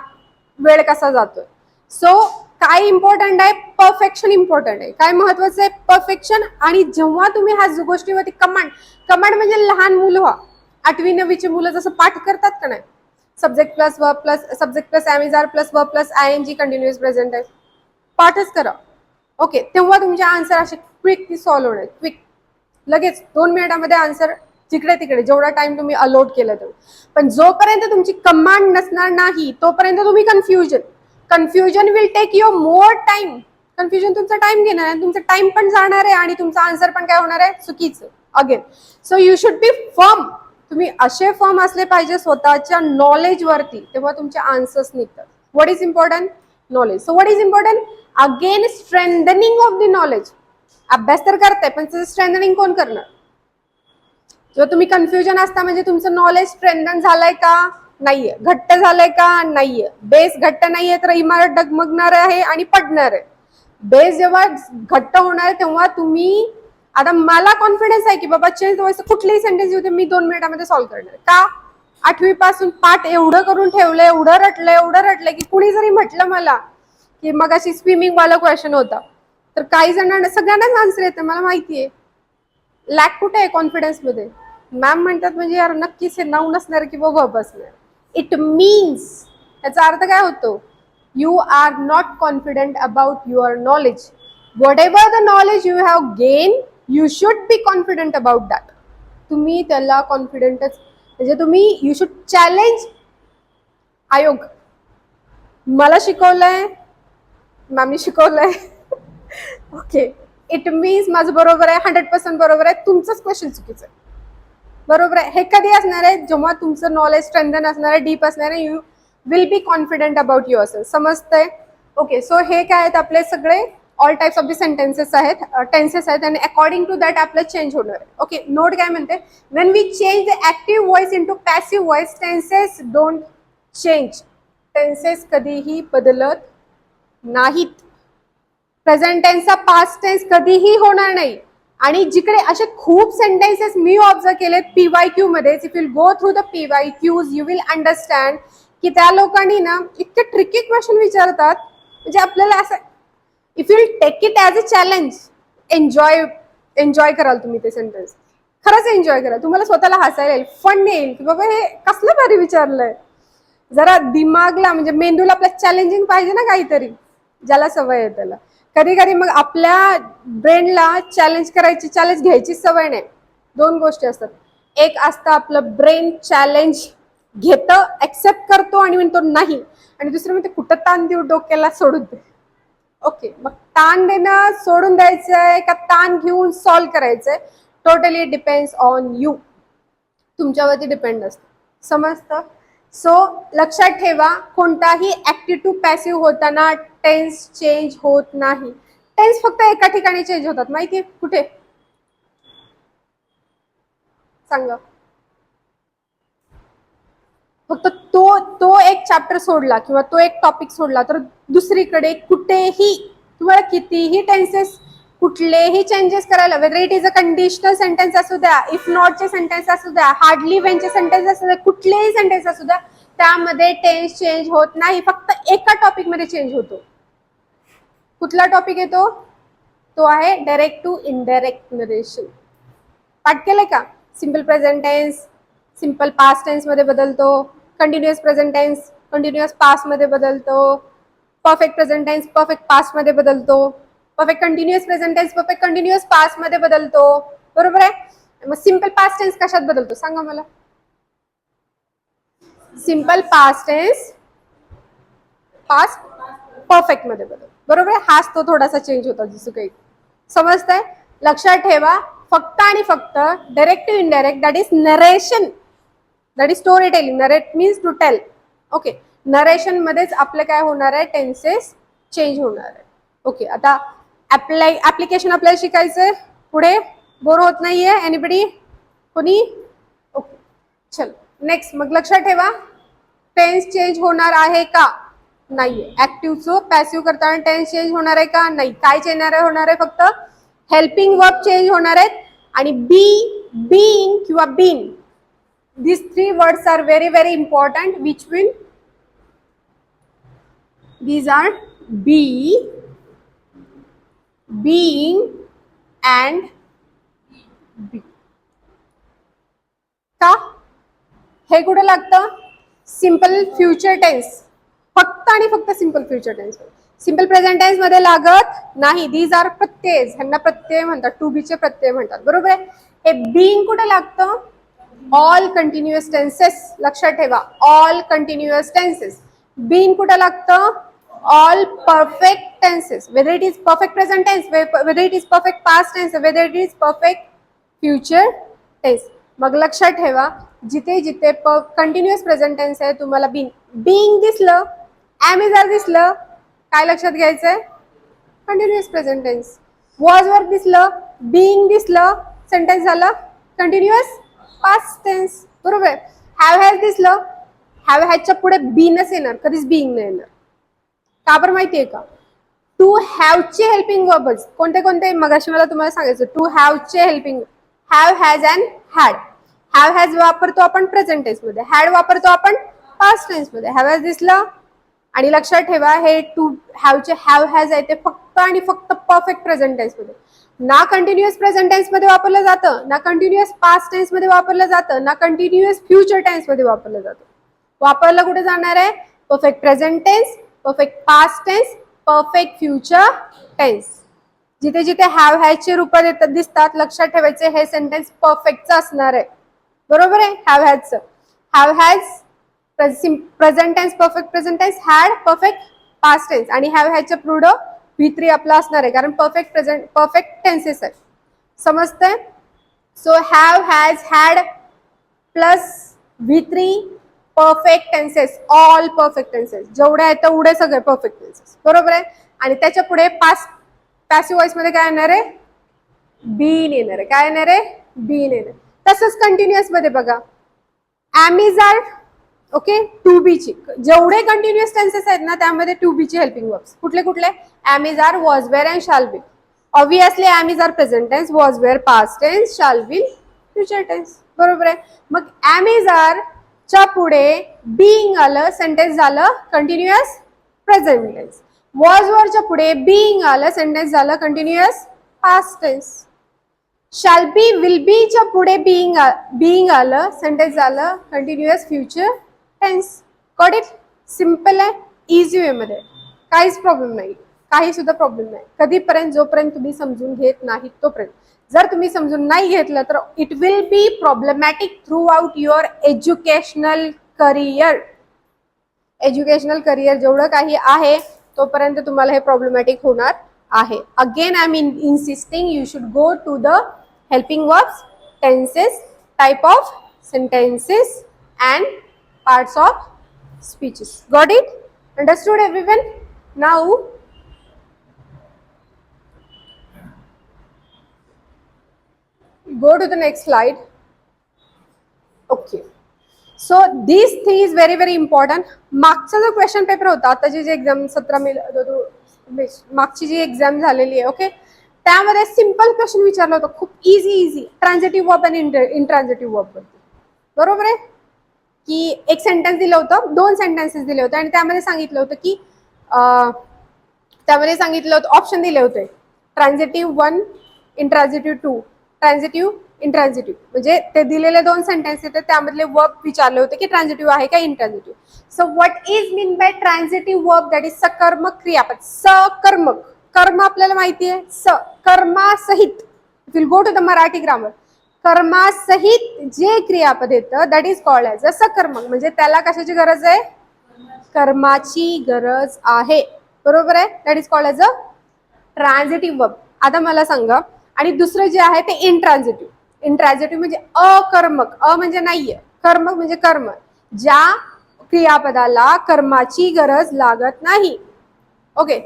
वेळ कसा जातोय. सो काय इम्पॉर्टंट आहे? परफेक्शन इम्पॉर्टंट आहे. काय महत्वाचं आहे? परफेक्शन. आणि जेव्हा तुम्ही ह्या गोष्टीवरती कमांड म्हणजे लहान मुलं व्हा. 8वी 9वीची मुलं जसं पाठ करतात का नाही, subject plus verb plus subject plus am is are plus verb plus ing continuous present आहे. पाठच करा. ओके, तेव्हा तुमचे आन्सर असे क्विकली सॉल्व्ह होणार. क्विक लगेच 2 मिनिटामध्ये आन्सर जिकडे तिकडे जेवढा टाइम तुम्ही अलॉट केला तेवढं. पण जोपर्यंत तुमची कमांड नसणार नाही तोपर्यंत तुम्ही confusion will take your more time. Confusion तुमचा टाइम घेणार आहे, तुमचा टाइम पण जाणार आहे आणि तुमचा आन्सर पण काय होणार आहे? चुकीचं. Again so you should be firm. तुम्ही असे फर्म असले पाहिजे स्वतःच्या नॉलेज वरती, तेव्हा तुमचे आन्सर्स निघतात. What is important? Knowledge. So what is important? Again strengthening of the knowledge. अभ्यास तर करताय पण त्याचं स्ट्रेंथनिंग कोण करणार? जेव्हा तुम्ही कन्फ्युजन असता म्हणजे तुमचं नॉलेज स्ट्रेंथन झालंय का? नाहीये. घट्ट झालंय का? नाहीये. बेस घट्ट नाहीये तर इमारत डगमगणार आहे आणि पडणार आहे. बेस जेव्हा घट्ट होणार तेव्हा तुम्ही, आता मला कॉन्फिडन्स आहे की बाबा चेंज व्हायचं कुठलेही सेंटेन्स येऊ दे मी 2 मिनिटांमध्ये सॉल्व्ह करणार. का? 8वी पासून पाठ एवढं करून ठेवलंय, एवढं रटलंय की कुणी जरी म्हटलं मला की मग अशी स्विमिंग वाला क्वेश्चन होता तर काही जणांना सगळ्यांनाच आन्सर येतं. मला माहितीये. लॅक कुठे आहे कॉन्फिडन्स मध्ये? मॅम म्हणतात म्हणजे यार नक्कीच हे नाऊन असणार किंवा वर्ब असणार. इट मीन्स याचा अर्थ काय होतो? You are not confident about your knowledge. whatever the knowledge you have gained, you should be confident about that. तुम्ही त्याला कॉन्फिडंटच म्हणजे तुम्ही यू शुड चॅलेंज. आयोग मला शिकवलंय, मॅमनी शिकवलंय. ओके, इट मीन्स माझं बरोबर आहे, 100% बरोबर आहे, तुमचंच क्वेश्चन चुकीचं आहे. बरोबर आहे. हे कधी असणार आहे? जेव्हा तुमचं नॉलेज स्ट्रेंथन असणार आहे, डीप असणार आहे, you will be confident about yourself. समजतंय? ओके, सो हे काय आहेत आपले सगळे all types of the sentences आहेत, टेन्सेस आहेत आणि अकॉर्डिंग टू दॅट आपलं चेंज होणार आहे. ओके, नोट काय म्हणते? When we change the active voice into passive voice, tenses don't change. Tenses कधीही बदलत नाहीत. प्रेझेंट टेन्सचा पास्ट टेन्स कधीही होणार नाही. आणि जिकडे असे खूप सेंटेन्सेस मी ऑब्झर्व केलेत PYQ मध्ये, if you go through the PYQs you will understand की त्या लोकांनी ना इतके ट्रिकी क्वेश्चन विचारतात म्हणजे आपल्याला असं, if you take it as a challenge, enjoy कराल तुम्ही ते सेंटेन्स. खरंच एन्जॉय कराल. तुम्हाला स्वतःला हसायला येईल, फन येईल की बाबा हे कसलं भारी विचारलंय. जरा दिमागला म्हणजे मेंदूला आपल्या चॅलेंजिंग पाहिजे ना काहीतरी, ज्याला सवय आहे त्याला. कधी कधी मग आपल्या ब्रेनला चॅलेंज घ्यायची सवय नाही. 2 गोष्टी असतात. एक असतं आपलं ब्रेन चॅलेंज घेतं, ऍक्सेप्ट करतो आणि म्हणतो नाही, आणि दुसरं म्हणते कुठं ताण देऊ डोक्याला, सोडून दे. ओके, मग ताण देणं सोडून द्यायचंय का ताण घेऊन सॉल्व्ह करायचंय, टोटली डिपेंड्स ऑन यू. तुमच्यावरती डिपेंड असतं. समजतं? सो लक्षात ठेवा, कोणताही ऍक्टिव्ह टू पॅसिव्ह होताना टेन्स चेंज होत नाही. टेन्स फक्त एका ठिकाणी चेंज होतात, माहितीये कुठे? सांगा. फक्त तो एक चॅप्टर सोडला किंवा तो एक टॉपिक सोडला तर दुसरीकडे कुठेही तुम्हाला कितीही टेन्सेस, कुठलेही चेंजेस करायला, weather it is a conditional sentence असू द्या, इफ नॉटचे सेंटेन्स असू द्या, हार्डली वेनचे सेंटेन्स असू द्या, कुठलेही सेंटेन्स असू द्या, त्यामध्ये टेन्स चेंज होत नाही, फक्त एका टॉपिक मध्ये चेंज होतो. कुठला टॉपिक येतो? तो आहे डायरेक्ट टू इनडायरेक्ट नरेशन. पाठ केलंय का? Simple present tense simple past tense मध्ये बदलतो, continuous present tense continuous past मध्ये बदलतो, perfect present tense perfect past मध्ये बदलतो, perfect continuous present tense perfect continuous past मध्ये बदलतो. बरोबर आहे? मग सिंपल पास्ट टेन्स कशात बदलतो सांगा मला? Simple past tense past perfect मध्ये बदल. बरोबर आहे? हाच तो थोडासा चेंज होता, जसं काही. समजतंय? लक्षात ठेवा, फक्त आणि फक्त direct to indirect, that is narration, that is story telling. Narrate means to tell. Okay, narration मध्येच आपलं काय होणार आहे? टेन्सेस चेंज होणार आहे. ओके, आता ऍप्लिकेशन आपल्याला शिकायचंय. पुढे बोर होत नाहीये एनीबडी? कोणी? ओके, चल नेक्स्ट. मग लक्षात ठेवा, टेन्स चेंज होणार आहे का? नाहीये. ऍक्टिव्हचं पॅसिव्ह करताना टेन्स चेंज होणार आहे का? नाही. काय चेंज होणार आहे? फक्त हेल्पिंग वर्ब चेंज होणार आहेत, आणि बी, बीइंग किंवा bin, these three words are very very important. Which mean these are be, being and be. का? हे कुठे लागतं? सिंपल फ्युचर टेन्स, फक्त आणि फक्त simple future tense. Simple present tense मध्ये लागत नाही. दीज आर प्रत्यय, ह्यांना प्रत्यय म्हणतात, टू बी चे प्रत्यय म्हणतात. बरोबर आहे? हे बीइंग कुठे लागतं? All continuous tenses. लक्षात ठेवा, ऑल कंटिन्युअस टेन्सेस. बीइंग कुठे लागतं? All perfect tenses, whether it is perfect present tense, whether it is perfect past tense, whether it is perfect future tense. मग लक्षात ठेवा, जिथे जिथे कंटिन्युअस प्रेझेंट टेन्स आहे तुम्हाला बीइंग दिसलं, एम इज आर दिसलं, काय लक्षात घ्यायचंय? Continuous present tense. Was were दिसलं, बीइंग दिसलं, सेंटेन्स झालं कंटिन्युअस पास्ट टेन्स. बरोबर? हॅव हॅज दिसलं, हॅव हॅजच्या पुढे बीनच येणार, कधीच बीइंग नाही येणार. का बरं माहितीये का? टू हॅवचे हेल्पिंग वर्बच कोणते कोणते मगाशी मला तुम्हाला सांगायचं. टू हॅवचे helping, have, has and had. Have has वापरतो आपण प्रेझेंट टेन्स मध्ये, हॅड वापरतो आपण पास्ट टेन्स मध्ये. हॅव हॅज दिसलं, आणि लक्षात ठेवा हे टू हॅवचे हॅव हॅज आहे ते फक्त आणि फक्त परफेक्ट प्रेझेंट टेन्स मध्ये, ना कंटिन्युअस प्रेझेंट टेन्स मध्ये वापरलं जातं, ना कंटिन्युअस पास्ट टेन्स मध्ये वापरलं जातं, ना कंटिन्युअस फ्युचर टेन्स मध्ये वापरलं जातं. वापरलं कुठे जाणार आहे? Perfect present tense, perfect past tense, perfect future tense. जिथे जिथे हॅव हॅजचे रूप दिसतात, लक्षात ठेवायचे हे सेंटेन्स परफेक्टचं असणार आहे. बरोबर आहे? हॅव हॅजचं, have has present tense perfect present tense, had perfect past tense, आणि हॅव हॅजच्या पुढं V3 आपला असणार आहे, कारण परफेक्ट प्रेझेंट परफेक्ट टेन्सेस आहे. समजतंय? So have has had plus V3 perfect tenses, all perfect tenses, जेवढे आहेत तेवढे सगळे परफेक्ट टेन्सेस. बरोबर आहे? आणि त्याच्या पुढे पास्ट पॅसिव्ह वॉइस मध्ये काय येणार आहे? बीन येणार आहे. काय येणार आहे? बीन येणार. तसंच कंटिन्युअस मध्ये बघा, am is are, okay, to be ची जेवढे कंटिन्युअस टेन्सेस आहेत ना त्यामध्ये टू बी ची हेल्पिंग वर्ब्स कुठले कुठले? Am is are, was were and shall be. Obviously am is are present tense, was were past tense, shall be future tense. बरोबर आहे? मग एम इज आर च्या पुढे बीइंग आलं, सेंटेन्स झालं कंटिन्युअस प्रेझेंट टेन्स. वॉज वरच्या पुढे being आलं, सेंटेन्स झालं continuous past tense. Shall B, will be च्या पुढे बीइंग आलं, सेंटेन्स झालं continuous future tense. Got it? Simple आहे, इझी वे मध्ये, काहीच प्रॉब्लेम नाही. काही सुद्धा प्रॉब्लेम नाही. कधीपर्यंत? जोपर्यंत तुम्ही समजून घेत नाहीत तोपर्यंत. जर तुम्ही समजून नाही घेतलं तर it will be problematic throughout your educational career. Educational career जेवढं काही आहे तोपर्यंत तुम्हाला हे प्रॉब्लेमॅटिक होणार आहे. Again I am insisting you should go to the helping verbs, tenses, type of sentences and parts of speeches. Got it? Understood everyone? Now go to the next slide. Okay, so these thing is very very important. मागचा जो question paper होता, आताची जी exam 17 मे मागची जी exam झालेली आहे, okay, त्यामध्ये simple question विचारला होता, खूप इझी ट्रान्झिटिव्ह वर्ब आणि इंट्रान्झिटिव्ह वर्ब वरती. बरोबर आहे की एक सेंटेन्स दिलं होतं, 2 सेंटेन्सेस दिले होते आणि त्यामध्ये सांगितलं होतं की ऑप्शन दिले होते, ट्रान्झिटिव्ह 1, इंट्रान्झिटिव्ह 2, ट्रान्झिटिव्ह, इंट्रान्झिटिव्ह. म्हणजे ते दिलेले 2 सेंटेन्स आहेत त्यामधले वर्ब विचारले होते की ट्रान्झिटिव्ह आहे का intransitive. So what is mean by transitive verb? That is सकर्मक क्रियापद. सकर्मक, कर्म आपल्याला माहिती आहे, कर्मासहित. Will go to the Marathi grammar. कर्मासहित जे क्रियापद येतं that is called as a सकर्मक. म्हणजे त्याला कशाची गरज आहे? कर्माची गरज आहे. बरोबर आहे. That is called as a transitive verb. आता मला सांगा, आणि दुसरं जे आहे ते इंट्रान्झिटिव्ह. इंट्रान्झिटिव्ह म्हणजे अकर्मक. म्हणजे नाहीये, कर्मक म्हणजे कर्म, ज्या क्रियापदाला कर्माची गरज लागत नाही. Okay,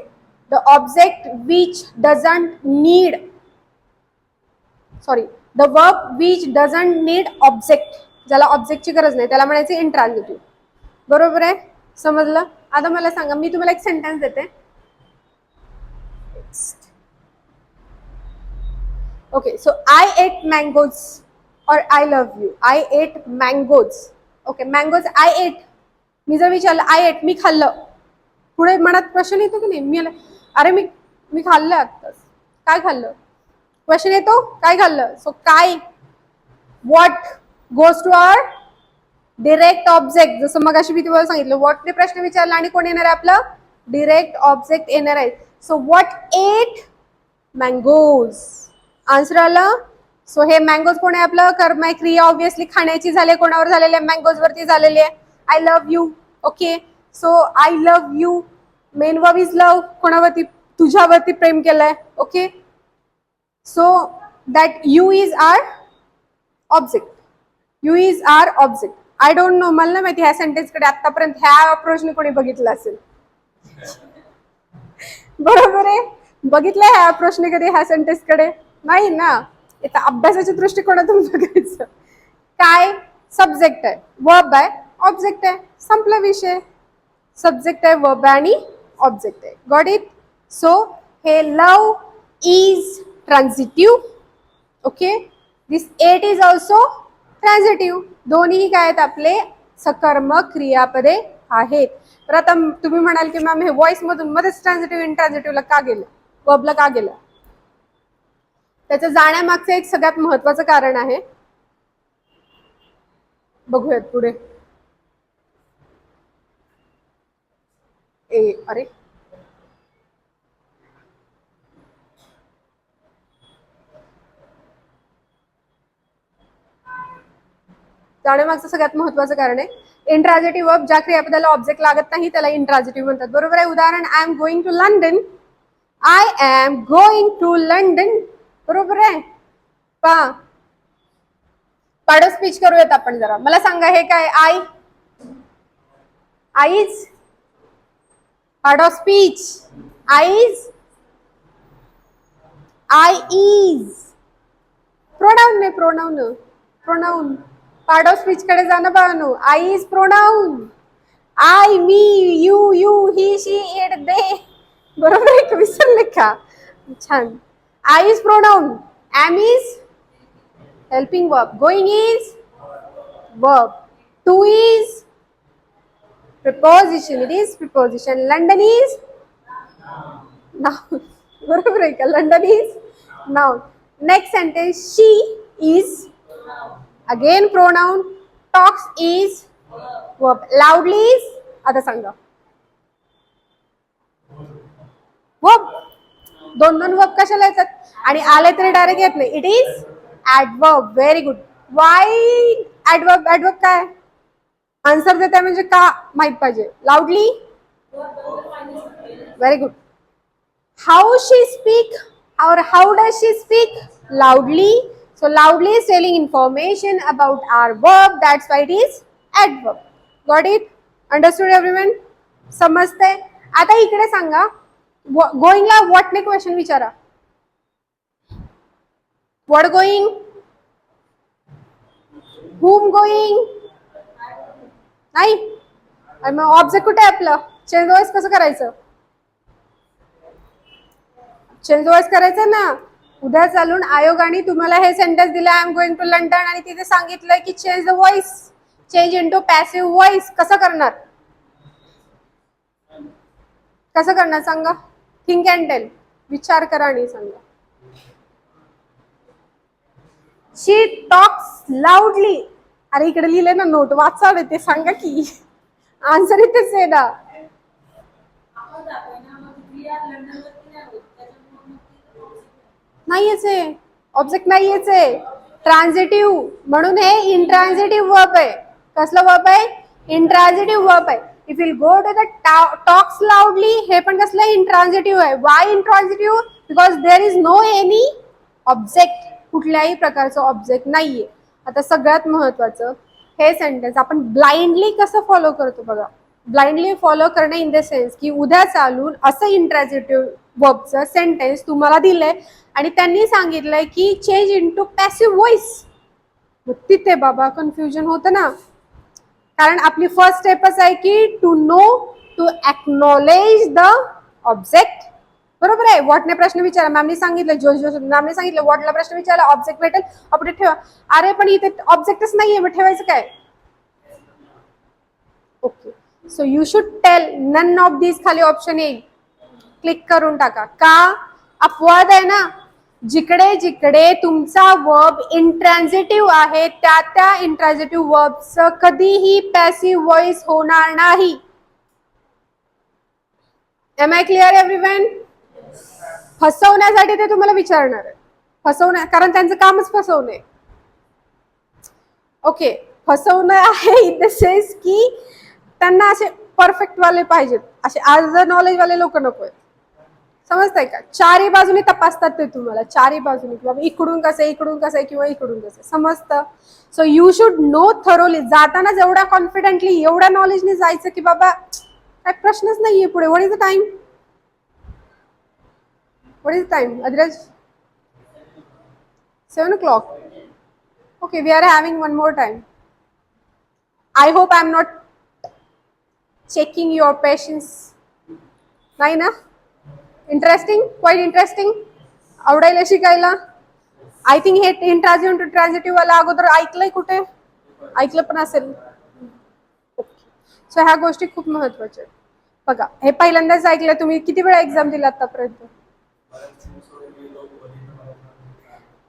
the object which doesn't need, sorry, the verb which doesn't need object, ज्याला ऑब्जेक्टची गरज नाही त्याला म्हणायचे इंट्रान्झिटिव्ह. बरोबर आहे, समजलं? आता मला सांगा, मी तुम्हाला एक सेंटेन्स देते. Okay, so I ate mangoes or I love you. I ate mangoes. Okay, mangoes I ate. मी जर विचारलं I ate, मी खाल्लं, पुढे मनात क्वेश्चन येतो की नाही? अरे मी खाल्लं आत्ताच. काय खाल्लं? क्वेश्चन येतो, काय खाल्लं? सो काय, what goes to our direct object. जसं मगाशी मी तुम्हाला सांगितलं, व्हॉटने प्रश्न विचारला आणि कोण येणार आहे? आपलं डिरेक्ट ऑब्जेक्ट येणार आहे. So what ate mangoes. Answer आलं. सो हे मँगोज कोण आहे? आपलं कर्म आहे, क्रिया ऑब्विसली खाण्याची झाली. कोणावर झालेली आहे? मँगोज वरती झालेली आहे. I love you. Okay, so I love you, main verb is love. कोणावरती? तुझ्यावरती प्रेम केलंय. Okay, so that you is our object. You is our object. I don't know, मला नाही माहिती ह्या सेंटेन्स कडे आतापर्यंत ह्या अप्रोचने कोणी बघितलं असेल. बरोबर आहे, बघितलंय ह्या अप्रोचने कधी ह्या सेंटेन्स कडे? नाही ना. इथं अभ्यासाच्या दृष्टिकोनातून बघायचं. काय? सब्जेक्ट आहे, वर्ब आहे, ऑब्जेक्ट आहे, संपला विषय. सब्जेक्ट आहे, वर्ब आहे आणि ऑब्जेक्ट आहे. Got it? सो हे love is transitive. Okay, this eat is also transitive. दोन्ही काय आहेत? आपले सकर्मक क्रियापदे आहेत. तर आता तुम्ही म्हणाल की मॅम हे व्हॉइस मधून मध्येच ट्रान्झिटिव्ह इंट्रान्झिटिव्हला का गेलं, वर्बला का गेलं? त्याचं जाण्यामागचं एक सगळ्यात महत्वाचं कारण आहे. बघूयात पुढे. अरे जाण्यामागचं सगळ्यात महत्वाचं कारण आहे इंट्रान्झिटिव्ह वर्ब. ज्या क्रियापदाला ऑब्जेक्ट लागत नाही त्याला इंट्रान्झिटिव्ह म्हणतात. बरोबर आहे. उदाहरण, I am going to London. I am going to London. बरोबर आहे. पाडो स्पीच करूयात आपण जरा. मला सांगा, हे काय? I is. Part of speech. I is, I is. Pronoun नाही, प्रोनाउन. पार्ट स्पीच कडे जाणं बाळांनो. I is pronoun. I, me, you, he, she, it, they. बरोबर आहे का? विसरले का? छान. I is pronoun. Am is helping verb. Going is verb. To is preposition. It is preposition. London is noun. बरोबर आहे का? London is noun. Next sentence, she is again pronoun. Talks is verb. Loudly is, आता सांगा, verb. दोन दोन verb कशाला येतात आणि आले तरी डायरेक्ट येत नाही. It is adverb. Very good. Y adverb? Adverb काय आन्सर देते म्हणजे का माहित पाहिजे. लाऊडली. Very good. How she speak or how does she speak? Loudly. So loudly is telling information about our verb. That's why it is adverb. Got it? Understood everyone? समजते? आता इकडे सांगा गोइंग ला what ने क्वेश्चन विचारा. What going? Whom going? नाही. आणि मग ऑब्जेक्ट कुठे आहे आपलं? चेंज वॉइस कसं करायचं? चेंज वॉइस करायचं ना. उद्या चालून आयोगाने तुम्हाला हे सेंटेन्स दिलं I am going to London आणि तिथे सांगितलंय की change the voice, change into passive voice. कसं करणार? कसं करणार सांगा. Think and tell. विचार करा आणि सांगा. She talks loudly. अरे इकडे लिहिले ना नोट वाचा ते सांगा की. आन्सर इथेच आहे ना. नाहीच आहे. ऑब्जेक्ट नाहीच आहे. ट्रान्झिटिव्ह म्हणून हे इंट्रान्झिटिव्ह वर्ब आहे. कसलं वर्ब आहे? इंट्रान्झिटिव्ह वर्ब आहे. If will go to the talks loudly हे पण कसलं इंट्रान्झिटिव्ह आहे. Why intransitive? Because there is no any object. कुठल्याही प्रकारचं ऑब्जेक्ट नाहीये. आता सगळ्यात महत्वाचं हे सेंटेन्स आपण ब्लाइंडली कसं फॉलो करतो बघा. ब्लाइंडली फॉलो करणे इन द सेन्स की उद्या चालून असं इंट्रान्झिटिव्ह वर्बचं सेंटेन्स तुम्हाला दिलंय आणि त्यांनी सांगितलंय की चेंज इनटू पॅसिव्ह व्हॉइस. मग तिथे बाबा कन्फ्युजन होतं ना. कारण आपली फर्स्ट स्टेपच आहे की to know to acknowledge the object. बरोबर आहे. व्हॉटने प्रश्न विचारा. मॅमने सांगितलं जोश मॅमने सांगितलं व्हॉटला प्रश्न विचारला ऑब्जेक्ट भेटेल अपडेट ठेवा. अरे पण इथे ऑब्जेक्टच नाहीये मग ठेवायचं काय? Okay. So you should tell none of this. खाली ऑप्शन येईल क्लिक करून टाका. का? अपवाद आहे ना. जिकडे जिकडे तुमचा वर्ब इंट्रान्झिटिव्ह आहे त्या त्या इंट्रान्झिटिव्ह वर्बचं कधीही पॅसिव्ह व्हॉइस होणार नाही. Am I clear everyone? फसवण्यासाठी ते तुम्हाला विचारणार आहे. कारण त्यांचं कामच फसवणे. ओके. फसवणं आहे इन द सेन्स की त्यांना असे परफेक्ट वाले पाहिजेत. असे आज नॉलेज वाले लोक नकोय. समजताय का? चारही बाजूने तपासतात ते तुम्हाला. चारही बाजूने किंवा इकडून कसं इकडून कसं किंवा इकडून कसं समजतं. So you should no thoroughly. जाताना जेवढ्या कॉन्फिडेंटली एवढ्या नॉलेजने जायचं की बाबा काय प्रश्नच नाहीये पुढे. What is the time? What is the time Adhiraj? 7 o'clock. Okay, we are having one more time. I hope I am not checking your patience. नाही ना? इंटरेस्टिंग? Quite interesting? आवडायला शिकायला? आय थिंक हे इंट्रान्झिटिव्ह टू ट्रान्झिटिव्ह वाला अगोदर ऐकलंय कुठे? ऐकलं पण असेल. सो ह्या गोष्टी खूप महत्वाच्या आहेत. बघा हे पहिल्यांदाच ऐकलं तुम्ही. किती वेळा एक्झाम दिला आतापर्यंत?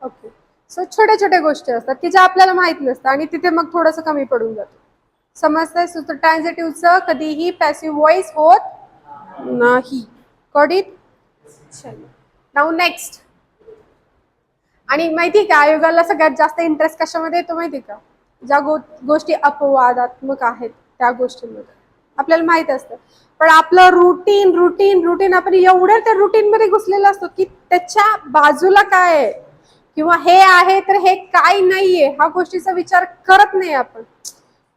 ओके. सो छोट्या छोट्या गोष्टी असतात की ज्या आपल्याला माहित नसतात आणि तिथे मग थोडंसं कमी पडून जातं. समजतंय? सो ट्रान्झिटिव्हचं कधीही पॅसिव्ह व्हॉइस होत नाही. Got it? Now next. आणि माहिती का आयोगाला सगळ्यात जास्त इंटरेस्ट कशामध्ये येतो माहिती का? ज्या गोष्टी अपवादात्मक आहेत त्या गोष्टींमध्ये. आपल्याला माहित असतं पण आपलं रुटीन रुटीन रुटीन आपण एवढं त्या रुटीन मध्ये घुसलेलं असतो की त्याच्या बाजूला काय आहे किंवा हे आहे तर हे काय नाहीये हा गोष्टीचा विचार करत नाही आपण.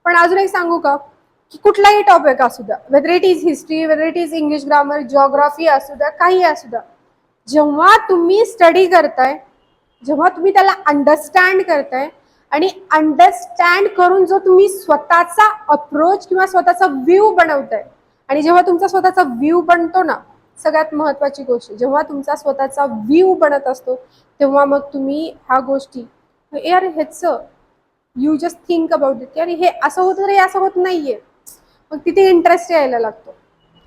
पण अजून एक सांगू का की कुठलाही टॉपिक असू द्या, weather it is history, weather it is English grammar, geography असू द्या, काही असू द्या, जेव्हा तुम्ही स्टडी करताय, जेव्हा तुम्ही त्याला अंडरस्टँड करताय आणि अंडरस्टँड करून जो तुम्ही स्वतःचा अप्रोच किंवा स्वतःचा व्ह्यू बनवताय आणि जेव्हा तुमचा स्वतःचा व्ह्यू बनतो ना, सगळ्यात महत्वाची गोष्ट जेव्हा तुमचा स्वतःचा व्ह्यू बनत असतो तेव्हा मग तुम्ही ह्या गोष्टी यार ह्याच you just think about it, यार हे असं होतं तर हे असं होत नाहीये, मग तिथे इंटरेस्ट यायला लागतो.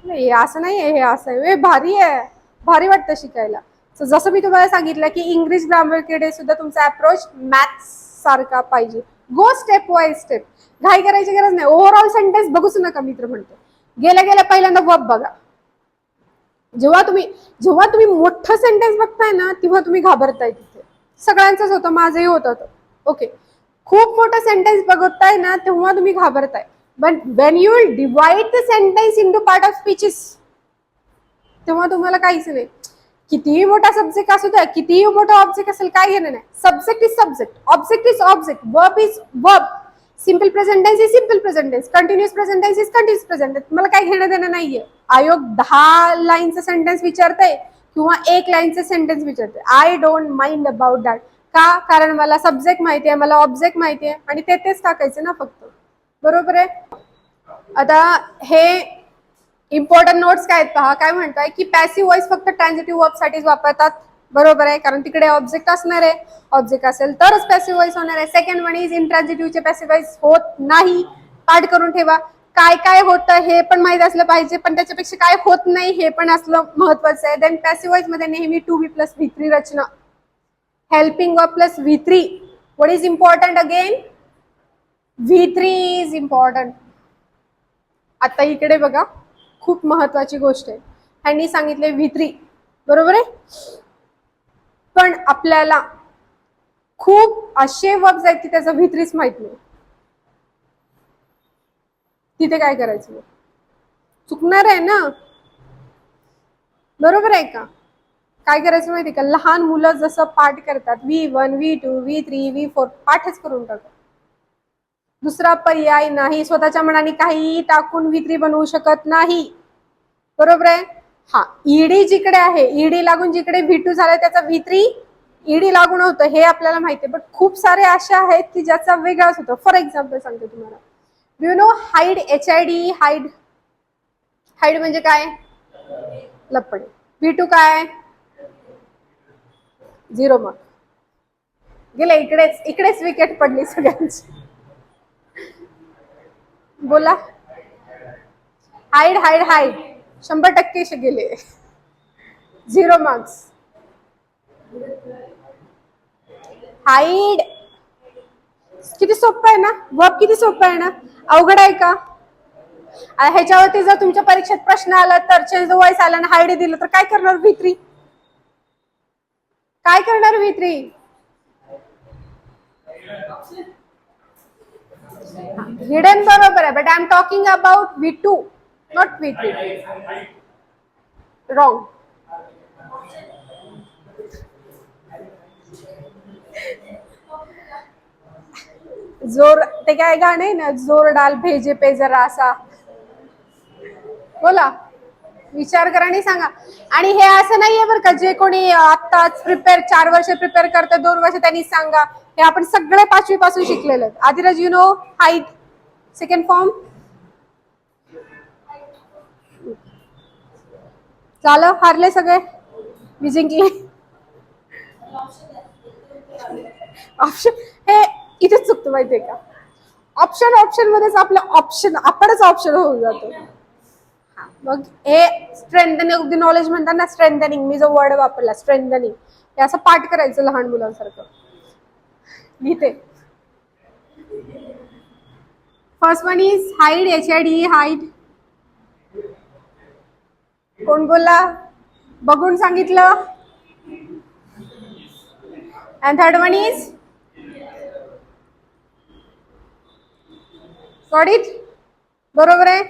हे असं नाहीये, हे असं आहे, हे भारी आहे, भारी वाटतं शिकायला. सो जसं मी तुम्हाला सांगितलं की इंग्लिश ग्रामरकडे सुद्धा तुमचा अप्रोच मॅथ्स सारखा पाहिजे. गो स्टेप बाय स्टेप, घाई करायची गरज नाही. ओव्हरऑल सेंटेन्स बघूच नका. मित्र म्हणतो गेल्या गेल्या पहिल्यांदा वर्ब बघा, जेव्हा तुम्ही मोठं सेंटेन्स बघताय ना, तेव्हा तुम्ही घाबरताय. तिथे सगळ्यांचंच होतं, माझंही होतं. ओके, खूप मोठं सेंटेन्स बघताय ना, तेव्हा तुम्ही घाबरताय. But when you will divide the sentence into part of speeches, तेव्हा तुम्हाला काहीच नाही. कितीही मोठा सब्जेक्ट असू द्या, कितीही मोठा ऑब्जेक्ट असेल, काय घेणं नाही. Subject is subject, object is object, verb is verb, simple present tense is simple present tense, continuous present tense is continuous present tense. मला काही घेणं देणं नाहीये. आयोग 10 लाईनचं सेंटेन्स विचारते किंवा 1 लाईनचं सेंटेन्स विचारते, I don't mind about that. का? कारण मला सब्जेक्ट माहिती आहे, मला ऑब्जेक्ट माहिती आहे, आणि तेच टाकायचं ना फक्त. बरोबर आहे. आता हे इम्पॉर्टंट नोट्स काय आहेत पहा. काय म्हणताय की पॅसिव्ह व्हॉइस फक्त ट्रान्झिटिव्ह वर्ब साठीच वापरतात. बरोबर आहे, कारण तिकडे ऑब्जेक्ट असणार आहे. ऑब्जेक्ट असेल तरच पॅसिव्ह व्हॉइस होणार आहे. सेकंड वन इज इंट्रान्झिटिव्हचे पॅसिव्ह व्हॉइस होत नाही. पाठ करून ठेवा. काय काय होतं हे पण माहित असलं पाहिजे, पण त्याच्यापेक्षा काय होत नाही हे पण असलं महत्वाचं आहे. देन पॅसिव्ह व्हॉइस मध्ये नेहमी टू बी प्लस V3 रचना, helping verb plus V3. What is important again? V3 is important. आता इकडे बघा, खूप महत्वाची गोष्ट आहे. ह्यांनी सांगितले V3, बरोबर आहे. पण आपल्याला खूप असे वर्ब्स आहेत की त्याचा V3च माहित नाही. तिथे काय करायचं? चुकणार आहे ना. बरोबर आहे का? काय करायचं माहिती का? लहान मुलं जसं पाठ करतात, V1 V2 V3 V4, पाठच करून टाका. दुसरा पर्याय नाही. स्वतःच्या मनाने काहीही टाकून V3 बनवू शकत नाही. बरोबर आहे. हा, ईडी जिकडे आहे, ईडी लागून जिकडे V2 झालं त्याचा V3 ईडी लागून होतं, हे आपल्याला माहिती आहे. बट खूप सारे अशा आहेत की ज्याचा वेगळाच होतो. फॉर एक्झाम्पल सांगते तुम्हाला. You know hide, HID, hide. Hide म्हणजे काय? लपणे. V2 काय? 0 मार्क. गेले इकडेच विकेट पडली सगळ्यांची. बोला. हाईड हाईड हाईड 100% गेले. 0 मार्क्स. हाईड किती सोपं आहे ना. वर्ब किती सोपं आहे ना. अवघड आहे का? ह्याच्यावरती जर तुमच्या परीक्षेत प्रश्न आला तर चेंज द व्हॉइस आला आणि हाईड दिलं तर काय करणार V3? काय करणार V3? हिडन बरोबर आहे, but I am talking about V2, not V3. Wrong. जोर, ते काय गाणं आहे ना, जोर डाल भेजे पे जरा असा. बोला, विचार करा आणि सांगा. आणि हे असं नाहीये बरं का, जे कोणी आत्ताच प्रिपेअर 4 वर्ष प्रिपेअर करतं 2 वर्ष त्यांनी सांगा. हे आपण सगळे 5वी पासून शिकलेले आहेत. Adiraj, you know height second form. झालं, हारले सगळे, मी जिंकले. ऑप्शन हे इथेच चुकतं माहितीये का. ऑप्शन मध्येच आपलं आपणच ऑप्शन होऊन जातो. मग हे स्ट्रेंथनिंग ऑफ द नॉलेज म्हणतात ना. स्ट्रेंथनिंग, मी जो वर्ड वापरला स्ट्रेंथनिंग, हे असं पाठ करायचं लहान मुलांसारखं. लिहिते. First one is hide, HID, hide. कोण बोलला? बघून सांगितलं. And third one is got it. बरोबर आहे.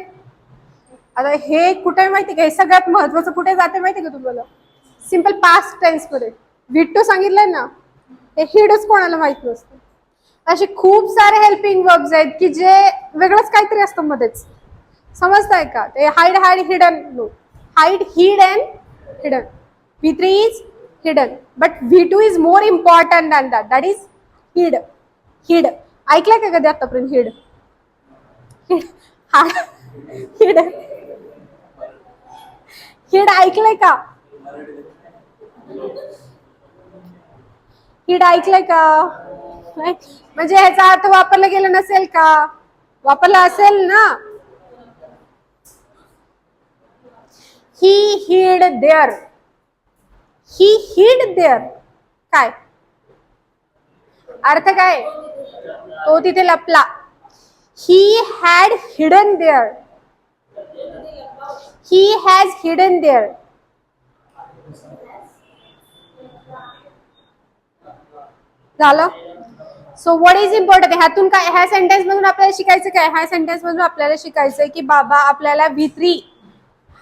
आता हे कुठे माहिती का, हे सगळ्यात महत्वाचं कुठे जाते माहिती का तुम्हाला? सिंपल पास्ट टेन्स मध्ये. V2 सांगितलंय ना, हे हिडच कोणाला माहित नसतं. असे खूप सारे हेल्पिंग वर्ब्स आहेत की जे वेगळंच काहीतरी असतं मध्येच. समजताय का? ते hide, hide, hidden. No, hide, hid and hidden. V3 is hidden, but V2 is more important than that. That is hid. Hid ऐकलंय का कधी आतापर्यंत? हिड, हिड, हिड, हिड ऐकलंय का? हिड ऐकलंय का? म्हणजे ह्याचा अर्थ वापरला गेला नसेल का? वापरला असेल ना. ही हिड देअर. ही हिड देअर काय अर्थ? काय? तो तिथे लपला. He had hidden there. He has hidden there. झालं. सो व्हॉट इज इम्पॉर्टंट, ह्यातून काय, ह्या सेंटेन्स मधून आपल्याला शिकायचं काय, ह्या सेंटेन्स मधून आपल्याला शिकायचंय की बाबा आपल्याला V3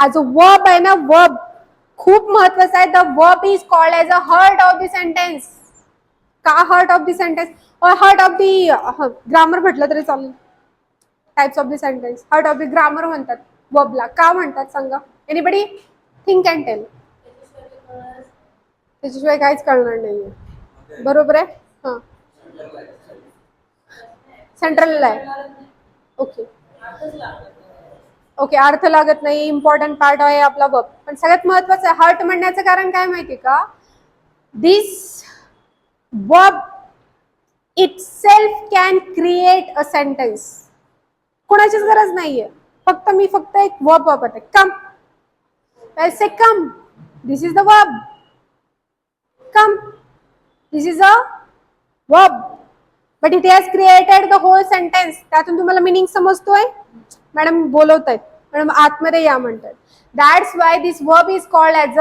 हा जो वर्ब आहे ना, वर्ब खूप महत्वाचा आहे. The verb is called as a heart of the sentence. का heart of the sentence? Heart of the grammar म्हटलं तरी चालेल. Types of the sentence heart of the grammar म्हणतात वर्बला. का म्हणतात सांगा? Anybody think and tell. त्याच्याशिवाय काहीच कळणार नाहीये. बरोबर आहे. हा, सेंट्रल आहे. ओके ओके, अर्थ लागत नाही, इम्पॉर्टंट पार्ट आहे आपला वर्ब. पण सगळ्यात महत्वाचं आहे हार्ट म्हणण्याचं कारण काय माहिती का? दिस verb itself can create a sentence. कोणाचीच गरज नाहीये, फक्त एक वर्ब वापरते. कम, I say come, this is the verb. Come, this is a verb, but it has created the whole sentence. त्यातून तुम्हाला मीनिंग समजतोय? मॅडम बोलवतायत, मॅडम आतमध्ये या म्हणतात. That's why this verb is called as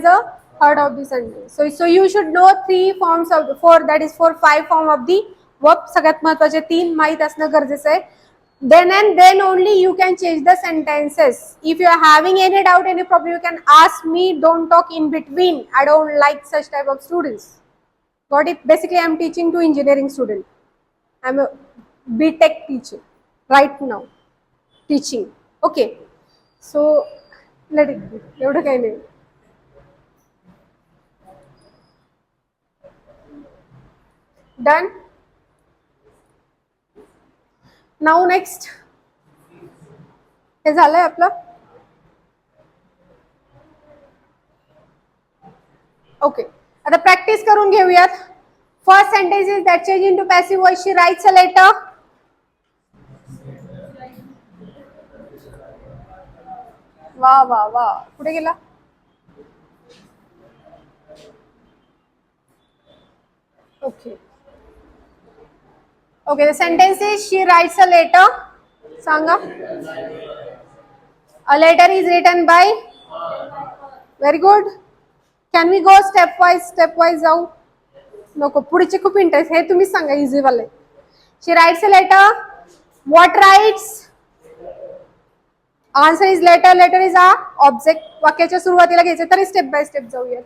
a heart of the sentence. So you should know 3 forms of 4, that is 5 form of the verb. सगळ्यात महत्त्वाचे 3 माहित असणं गरजेचं आहे. Then and then only you can change the sentences. If you are having any doubt, any problem, you can ask me. Don't talk in between. I don't like such type of students. Got it? Basically, I am teaching to engineering student. I am a BTech teacher right now. Teaching. Okay. So let it be. एवढं काही नाही. Done. Now next. हे झालंय आपलं. Okay, आता practice करून घेऊयात. First sentence is that change into passive voice. She writes a letter. वा वा वा, कुठे गेला? Okay okay, the sentence is she writes a letter. सांगा. A letter is written by. Very good. Can we go step wise जाऊ? नको, पुढचे खूप इंटरेस्ट. हे तुम्ही सांगा इझी वाले. She writes a letter. What writes? Answer is letter. Letter is a object. वाक्याच्या सुरुवातीला घ्यायचं, तरी स्टेप बाय स्टेप जाऊयात.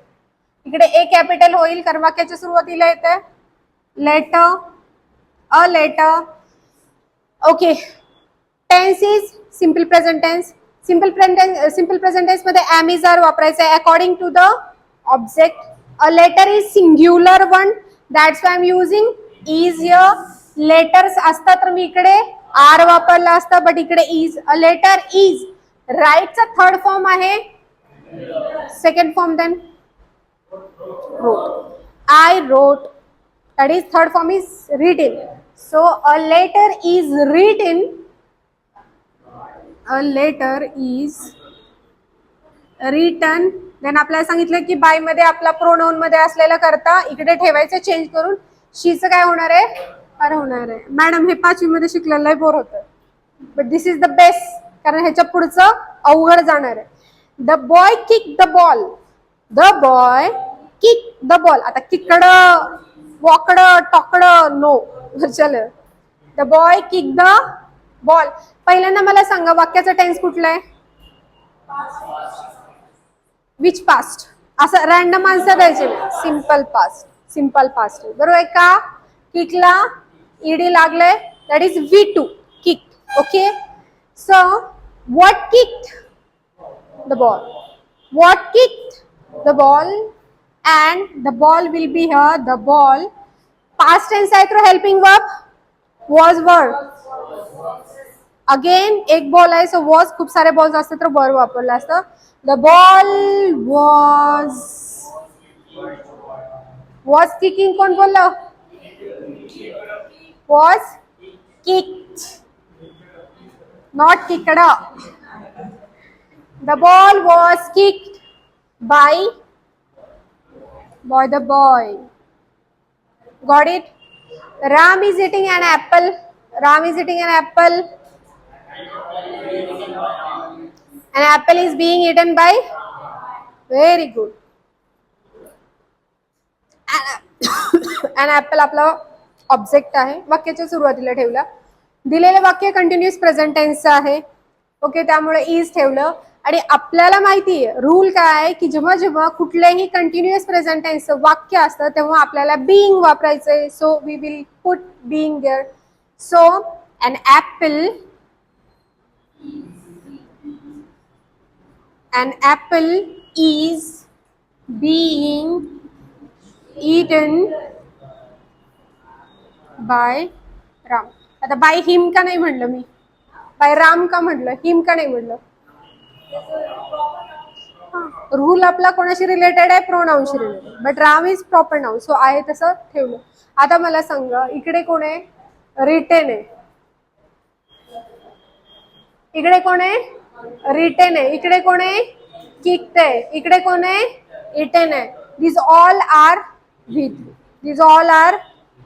इकडे ए कॅपिटल होईल कारण वाक्याच्या सुरुवातीला येते letter. A letter. Okay, tense is simple present tense. Simple present tense मध्ये एम इज आर वापरायचं आहे according to the object. A letter is singular one, that's why I am using is here. Letters असतात तर मी इकडे are वापरला असता, but इकडे इज. A letter is. राईटचा थर्ड फॉर्म आहे. Second form then wrote. I wrote. That is third form is written. So a letter is written. A letter is written. Then आपल्याला सांगितलं की बाय मध्ये आपला प्रोनाउन मध्ये असलेला करता इकडे ठेवायचं चेंज करून. शीचं काय होणार आहे? अर होणार आहे. मॅडम हे 5वी मध्ये शिकलेलं बोर होतं, but this is the best, कारण ह्याच्या पुढचं अवघड जाणार आहे. The boy kick the ball. The boy kick the ball. आता किकड, वॉकड, टॉकड नो. चल, the boy kick the ball. पहिल्यांदा मला सांगा वाक्याचा टेन्स कुठला आहे? Which past. असं रॅन्डम आन्सर द्यायचे. Simple past. सिंपल पास्ट बरोबर आहे का? किकला ईडी लागले, that is V2. Kick. Okay, so what kicked the ball. What kicked the ball and the ball will be here. The ball. Past tense आहे through helping verb. Was verb. Again एक ball आहे, so was खूप सारे balls असते तर verb वापरला असतं. The ball was kicking. कोण बोललं? Was kicked, not kicked. The ball was kicked by the boy. Got it? Ram is eating an apple. Ram is eating an apple. An apple is being eaten by very good. An apple आपला object आहे, वाक्याच्या सुरुवातीला ठेवला. दिलेलं वाक्य continuous present टेन्सचं आहे. Okay, त्यामुळे is ठेवलं. आणि आपल्याला माहिती आहे रूल काय आहे की जेव्हा जेव्हा कुठलेही कंटिन्युअस प्रेझेंट टेन्सचं वाक्य असतं तेव्हा आपल्याला बीइंग वापरायचंय. So we will put being there. So an apple is being eaten by Ram. आता बाय हिम का नाही म्हणलं मी, बाय राम का म्हटलं, हिम का नाही म्हटलं? रूल आपला कोणाशी रिलेटेड आहे, प्रोनाऊनशी related. But Ram is proper noun, so आहे तसं ठेवलं. आता मला सांगा इकडे कोण आहे, रिटेन आहे. इकडे कोण आहे, रिटेन आहे. इकडे कोण आहे, किक्ड आहे. इकडे कोण आहे, इटेन आहे. दिस ऑल आर व्ही3. दिस ऑल आर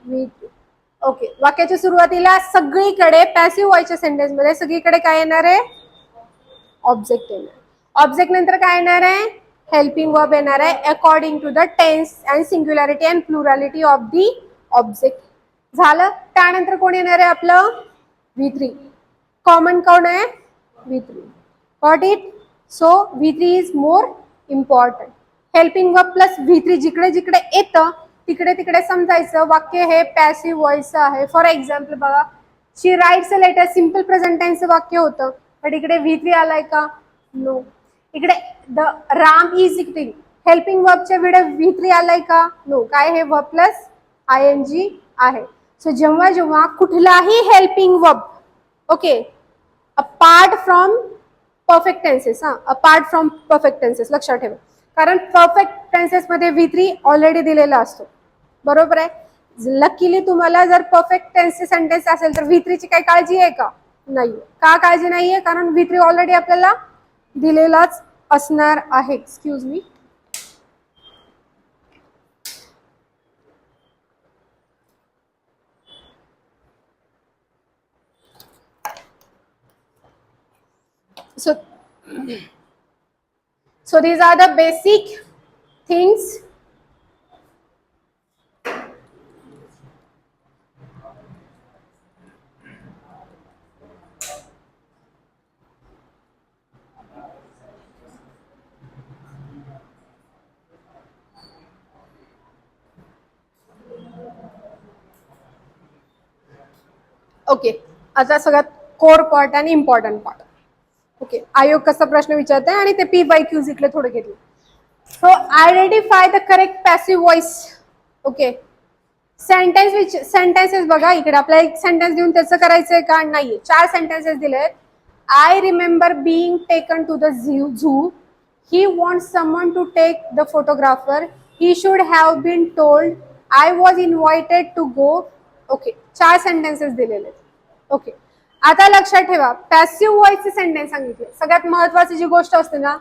व्ही3. ओके, वाक्याच्या सुरुवातीला सगळीकडे पॅसिव्ह व्हॉइसच्या सेंटेन्स मध्ये सगळीकडे काय येणार आहे, ऑब्जेक्ट येणार. ऑब्जेक्ट नंतर काय येणार आहे, हेल्पिंग वर्ब येणार आहे according to the tense and singularity and plurality of the object. झालं. त्यानंतर कोण येणार आहे आपलं, व्ही3. कॉमन कोण आहे, व्ही3. Got it. सो व्ही3 is more important. Helping verb plus व्ही3 जिकडे जिकडे येतं तिकडे तिकडे समजायचं वाक्य हे पॅसिव्ह व्हॉइसचं आहे. फॉर एक्झाम्पल बघा, she writes a letter, simple present टेन्सचं वाक्य होतं. बट इकडे व्ही3 आलाय का, नो. इकडे the Ram is eating, helping वर्बच्या वेळी व्ही3 आलाय का, नो. काय हे वर्ब प्लस आयएनजी आहे. सो जेव्हा जेव्हा कुठलाही helping verb, okay, apart from perfect tenses, apart from perfect tenses लक्षात ठेवा, कारण परफेक्ट टेन्सेस मध्ये व्ही3 ऑलरेडी दिलेला असतो. बरोबर आहे. लकीली तुम्हाला जर परफेक्ट टेन्सचे सेंटेन्स असेल तर व्ही3 ची काही काळजी आहे का, नाहीये. का काळजी नाहीये, कारण व्ही3 ऑलरेडी आपल्याला दिलेलाच असणार आहे. Excuse me. So these are the basic things okay. आता सगळ्यात कोर पार्ट आणि इम्पॉर्टंट पार्ट. ओके, आयोग कसा प्रश्न विचारते आणि ते पी बाय क्यूज इकडे थोडे घेतले. So identify the correct passive voice. Okay, sentences बघा इकडे आपल्याला एक सेंटेन्स देऊन त्याचं करायचंय का, नाहीये. 4 सेंटेन्सेस दिलेत. I remember being taken to the zoo. He wants someone to take the photographer. He should have been told. I was invited to go. Okay, 4 sentences दिलेले. ओके, आता लक्षात ठेवा पॅसिव्ह व्हॉइसचे सेंटेन्स सांगितले. सगळ्यात महत्वाची जी गोष्ट असते ना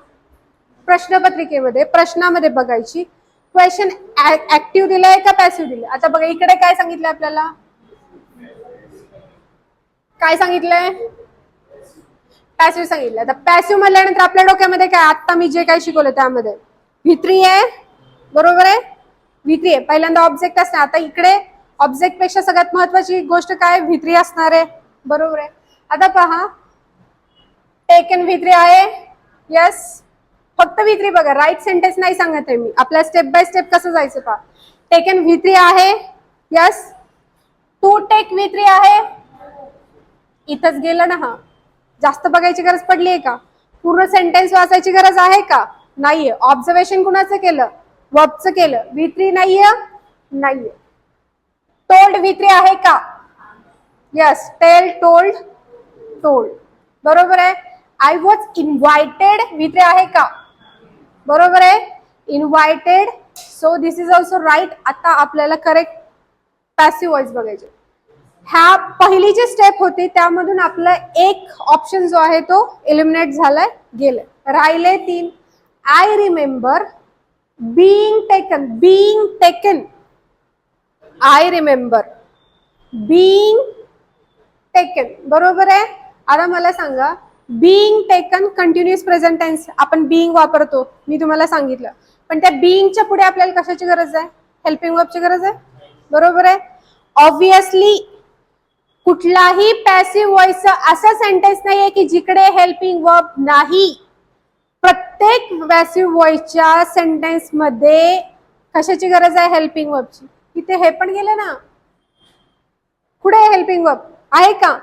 प्रश्नपत्रिकेमध्ये, प्रश्नामध्ये बघायची, क्वेश्चन ऍक्टिव्ह दिलाय का पॅसिव्ह दिलाय. आता बघा इकडे काय सांगितलंय आपल्याला, काय सांगितलंय, पॅसिव्ह सांगितलंय. आता पॅसिव्ह म्हणल्यानंतर आपल्या डोक्यामध्ये काय, आता मी जे काय शिकवलं त्यामध्ये व्ही3 आहे. बरोबर आहे, व्ही3 आहे. पहिल्यांदा ऑब्जेक्ट असणार. आता इकडे ऑब्जेक्ट पेक्षा सगळ्यात महत्वाची गोष्ट काय, व्ही3 असणार आहे. बरोबर आहे. आता पहा, टेकन व्ही3 आहे. यस, फक्त व्ही3 बघा, राईट सेंटेन्स नाही सांगत आहे मी. आपल्या स्टेप बाय स्टेप कसं जायचं पहा. टेकन व्ही3 आहे. यस, टू टेक व्ही3 आहे. इथंच गेलं ना. हा जास्त बघायची गरज पडली आहे का, पूर्ण सेंटेन्स वाचायची गरज आहे का, नाहीये. ऑब्झर्वेशन कुणाचं केलं, वर्बचं केलं. व्ही3 नाहीये, नाहीये. टोल्ड व्ही3 आहे का, यस. Tail, told, told. बरोबर आहे. आय वॉज इन्व्हायटेड व्ही3 आहे का, बरोबर आहे, invited. So this is also right. आता आपल्याला करेक्ट पॅसिव्ह व्हॉइस बघायचे. ह्या पहिली जी स्टेप होती त्यामधून आपला एक ऑप्शन जो आहे तो एलिमिनेट झालाय, गेलाय. राहिले 3. I remember being taken. Being taken, I remember being taken. बरोबर आहे. आता मला सांगा being taken continuous present tense, आपण बीइंग वापरतो, मी तुम्हाला सांगितलं. पण त्या बीइंगच्या पुढे आपल्याला कशाची गरज आहे? हेल्पिंग वर्बची गरज आहे. बरोबर आहे. ऑब्विसली कुठलाही पॅसिव्ह व्हॉइसचा असा सेंटेन्स नाहीये की जिकडे हेल्पिंग वर्ब नाही. प्रत्येक पॅसिव्ह व्हॉइसच्या सेंटेन्स मध्ये कशाची गरज आहे? हेल्पिंग वर्बची. इथे हे पण गेले ना, कुठे हेल्पिंग वर्ब आहे का?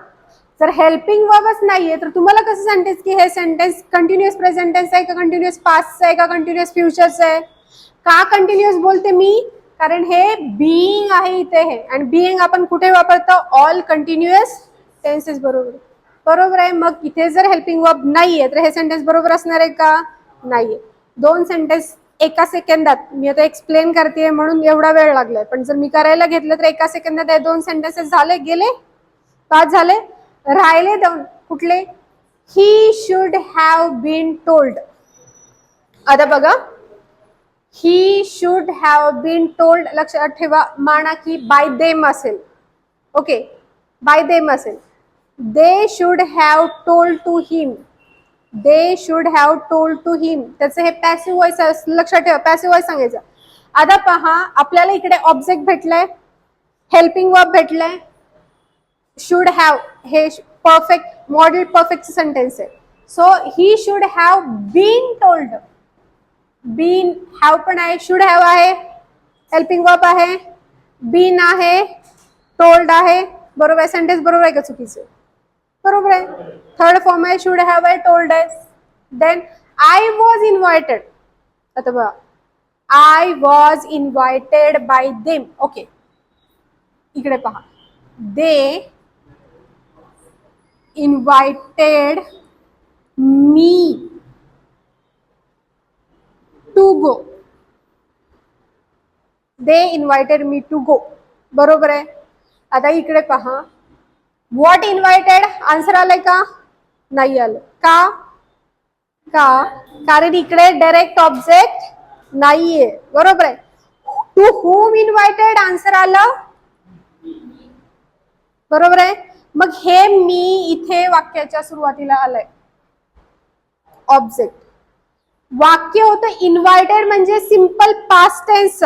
जर हेल्पिंग वर्बच नाहीये तर तुम्हाला कसं सेंटेन्स की हे सेंटेन्स कंटिन्युअस प्रेझेंट टेन्स आहे का कंटिन्युअस पास्ट आहे का कंटिन्युअस फ्युचरच आहे? का कंटिन्युअस बोलते मी? कारण हे बीइंग आहे इथे हे, आणि बीइंग आपण कुठे वापरतो? ऑल कंटिन्युअस टेन्सेस बरोबर. बरोबर आहे. मग इथे जर हेल्पिंग वर्ब नाहीये तर हे सेंटेन्स बरोबर असणार आहे का? नाहीये. दोन सेंटेन्स एका सेकंदात, मी आता एक्सप्लेन करते म्हणून एवढा वेळ लागलाय, पण जर मी करायला घेतलं तर एका सेकंदात हे दोन सेंटेन्सेस झाले, गेले, पाच झाले. राहिले दोन. कुठले? He should have been told. आता बघा, he should have been told, लक्षात ठेवा, माना की बाय देम असेल. ओके, बाय देम असेल. They should have told to him. They should have told to him, त्याचं हे पॅसिव्ह व्हॉइस, लक्षात ठेवा, पॅसिव्ह व्हॉइस सांगायचं. आता पहा, आपल्याला इकडे ऑब्जेक्ट भेटलाय, हेल्पिंग वर्ब भेटलाय, शुड हॅव हे परफेक्ट मॉडेल परफेक्ट सेंटेन्स आहे. So he should have been told. Been have पण आहे, शुड हॅव आहे, हेल्पिंग वर्ब आहे, बीन आहे, टोल्ड आहे. बरोबर आहे. सेंटेन्स बरोबर आहे का चुकीचं? बरोबर आहे. थर्ड फॉर्म आहे, शुड हॅव आहे, टोल्ड आहे. Then I was invited. आता बघा, I was invited by them. Okay, इकडे पहा, they invited me to go. They invited me to go. बरोबर आहे. आता इकडे पहा, व्हॉट इन्व्हायटेड, आन्सर आलंय का? नाही आलं. का? का? कारण इकडे डायरेक्ट ऑब्जेक्ट नाहीये. बरोबर आहे. टू होम इन्व्हायटेड, आन्सर आलं. बरोबर आहे. मग हे मी इथे वाक्याच्या सुरुवातीला आलंय, ऑब्जेक्ट. वाक्य होतं इन्व्हायटेड म्हणजे सिंपल पास्ट टेन्स.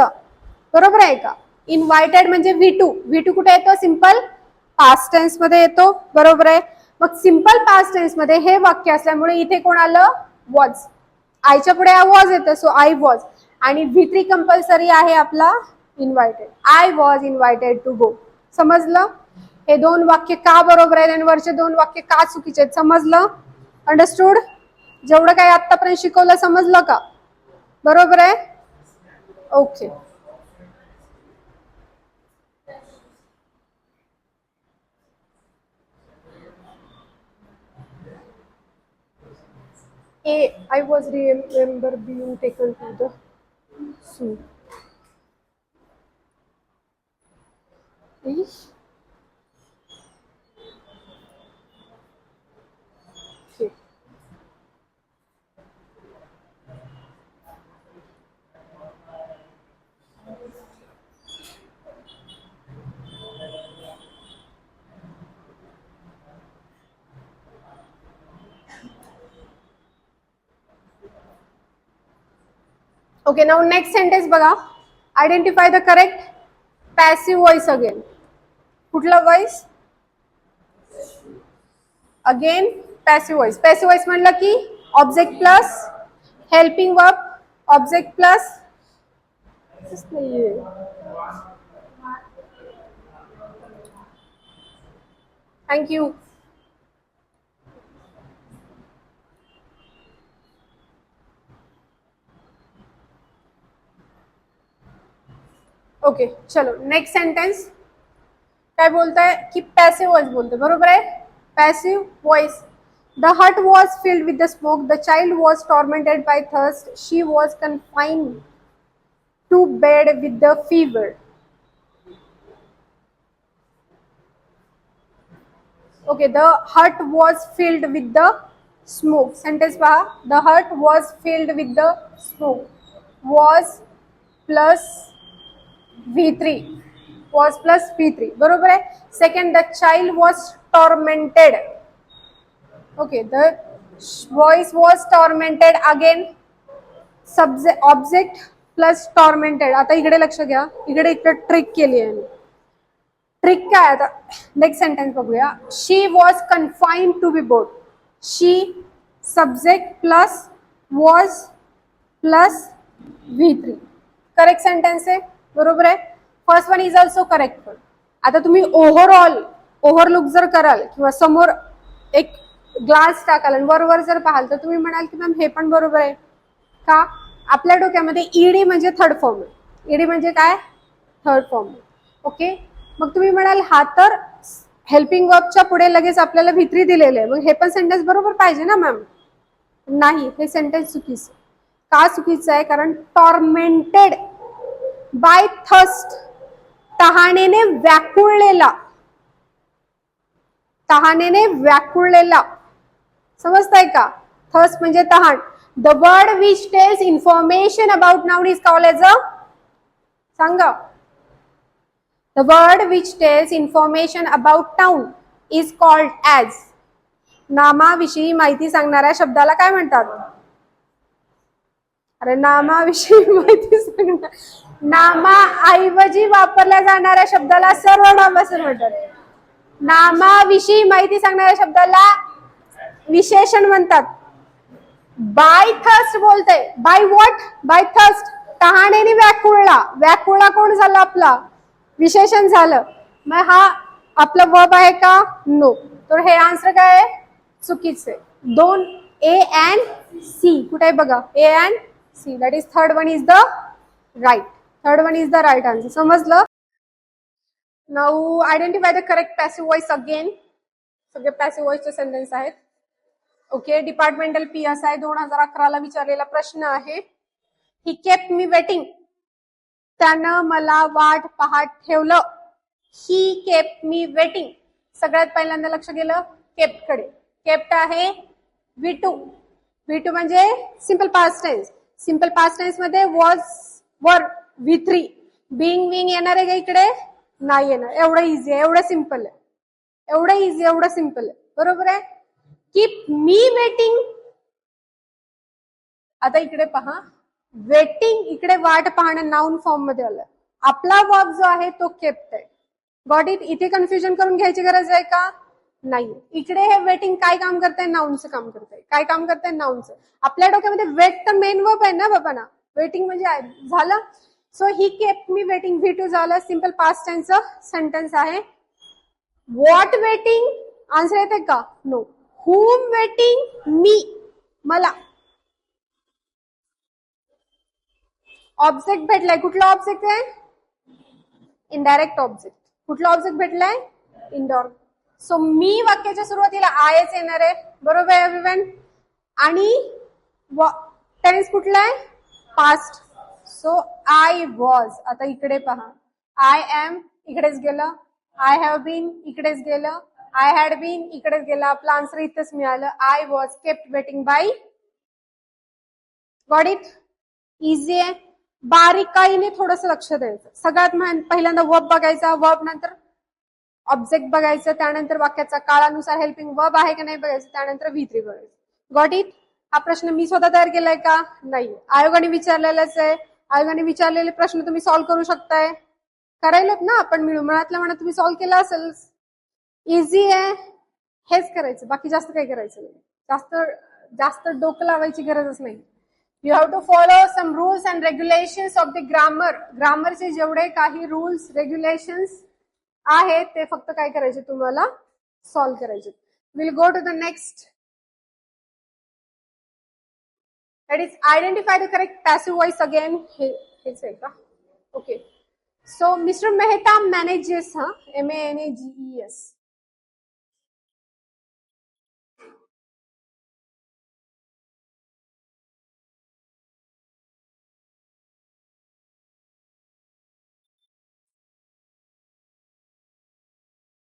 बरोबर आहे का? इन्व्हायटेड म्हणजे V2 कुठे येतो? सिंपल पास्ट टेन्स मध्ये येतो. बरोबर आहे. मग सिंपल पास्ट टेन्स मध्ये हे वाक्य असल्यामुळे इथे कोण आलं? वॉज. आयच्या पुढे वॉज येतं, सो आय वॉज. आणि V3 कंपल्सरी आहे आपला invited. I was invited to go. समजलं? हे दोन वाक्य का बरोबर आहेत आणि वरचे दोन वाक्य का चुकीचे आहेत? समजलं? अंडरस्टूड? जेवढं काही आतापर्यंत शिकवलं समजलं का? बरोबर आहे. Okay. I was remember being taken to the zoo. Okay. Okay, now next sentence बघा. Identify the correct passive voice again. कुठला voice? Again passive voice. Passive voice म्हणलं की object plus helping verb, object plus Thank you. Okay, चलो next sentence काय बोलताय की passive voice बोलते. बरोबर आहे. Passive voice. The hut was filled with the smoke. The child was tormented by thirst. She was confined to bed with the fever. Okay, the hut was filled with the smoke. Sentence पहा. The hut was filled with the smoke. Was plus V3. was plus V3. बरोबर आहे. Second, the child was tormented. Okay, the voice was tormented again. subject object plus tormented. आता इकडे लक्ष घ्या, इकडे trick केली आहे. ट्रिक काय आता नेक्स्ट सेंटेन्स बघूया. She was confined to be board. She subject plus was plus V3. Correct sentence आहे, बरोबर आहे. First one is also correct. पण आता तुम्ही ओव्हरलुक जर कराल किंवा समोर एक ग्लास टाकाल आणि वर जर पाहाल तर तुम्ही म्हणाल की मॅम हे पण बरोबर आहे का. आपल्या डोक्यामध्ये ईडी म्हणजे थर्ड फॉर्म आहे. ईडी म्हणजे काय, थर्ड फॉर्म. ओके, मग तुम्ही म्हणाल हा तर हेल्पिंग वर्बच्या पुढे लगेच आपल्याला V3 दिलेलं आहे, मग हे पण सेंटेन्स बरोबर पाहिजे ना मॅम. नाही, हे सेंटेन्स चुकीचं. का चुकीचं आहे, कारण टॉर्मेंटेड बाय थर्स्ट, तहानेने व्याकुळलेला. तहानेने व्याकुळलेला, समजताय का. थर्स्ट म्हणजे तहान. The word which tells information about noun is called as a, सांगा. The word which tells information about town is called as. नामाविषयी माहिती सांगणाऱ्या शब्दाला काय म्हणतात. अरे नामाविषयी माहिती सांगणार, नामाऐवजी वापरल्या जाणाऱ्या शब्दाला सर्वनाम असं म्हणतात. नामाविषयी माहिती सांगणाऱ्या शब्दाला विशेषण म्हणतात. बाय थर्स्ट बोलते. By what, by thirst. तहानेने व्याकुळला. व्याकुळला कोण झाला आपला, विशेषण झालं. मग हा आपला वर्ब आहे का, नो. तर हे आन्सर काय आहे, चुकीचे. दोन ए अँड सी कुठे आहे बघा, A and C. That is third one is the right. Third one is the right answer. समजलं. Now identify the correct passive voice again. सगळे पॅसिव्ह व्हॉइसचे सेंटेन्स आहेत. ओके, डिपार्टमेंटल PSI 2011 ला विचारलेला प्रश्न आहे. He kept me waiting. त्यानं मला वाट पाहत ठेवलं. He kept me waiting. सगळ्यात पहिल्यांदा लक्ष गेलं केप्ट कडे. केप्ट आहे V2. V2 म्हणजे simple past tense. Simple past tense मध्ये वॉज वर V3. बिंग विंग येणार आहे का इकडे, नाही येणार. एवढं इझी आहे, एवढं सिंपल आहे, एवढं इझी, एवढं सिंपल आहे, बरोबर आहे. Keep me waiting. आता इकडे पहा, वेटिंग इकडे वाट पाहणं नाउन फॉर्म मध्ये आलं. आपला वर्ब जो आहे तो केप्ट आहे. Got it. इथे कन्फ्युजन करून घ्यायची गरज आहे का, नाही. इकडे हे वेटिंग काय काम करतंय, नाउनचं काम करतंय. काय काम करतंय, नाउनचं. आपल्या डोक्यामध्ये वेट तर मेन वर्ब आहे ना बाबांना. वेटिंग म्हणजे झालं. सो ही केप्ट मी वेटिंग V2 झालं. सिंपल पास्ट टेन्सचं सेंटेन्स आहे. व्हॉट वेटिंग, आन्सर येते का, नो. हुम वेटिंग, मी, मला. ऑब्जेक्ट भेटलाय. कुठला ऑब्जेक्ट आहे, इनडायरेक्ट ऑब्जेक्ट. कुठला ऑब्जेक्ट भेटलाय, इंडोर. सो मी वाक्याच्या सुरुवातीला आयच येणार आहे, बरोबर आहे एव्हरीवन. आणि टेन्स कुठला आहे, पास्ट. So I was. आता इकडे पहा, आय एम इकडेच गेलं, आय हॅव बीन इकडेच गेलं, आय हॅड बीन इकडेच गेलं. आपला आन्सर इथंच मिळालं. I was kept waiting by. Got it. Easy आहे. बारीकाईने थोडंसं लक्ष द्यायचं. सगळ्यात पहिल्यांदा वर्ब बघायचा, वर्ब नंतर ऑब्जेक्ट बघायचं, त्यानंतर वाक्याचा काळानुसार हेल्पिंग वर्ब आहे का नाही बघायचं, त्यानंतर V3 बघायचं. Got it. हा प्रश्न मी स्वतः तयार केलाय का, नाही. आयोगाने विचारलेलाच आहे. आयोगाने विचारलेले प्रश्न तुम्ही सॉल्व्ह करू शकताय. करायलेत ना आपण मिळून, मनातल्या मनात तुम्ही सॉल्व्ह केला असेल. इझी आहे, हेच करायचं, बाकी जास्त काही करायचं नाही. जास्त जास्त डोकं लावायची गरजच नाही. You have to follow some rules and regulations of the grammar. ग्रामरचे जेवढे काही रूल्स रेग्युलेशन्स आहेत ते फक्त काय करायचे, तुम्हाला सॉल्व्ह करायचे. Will go to the next. That is identify the correct passive voice again. हेच आहे का, okay. So mister Mehta manages, MANAGES.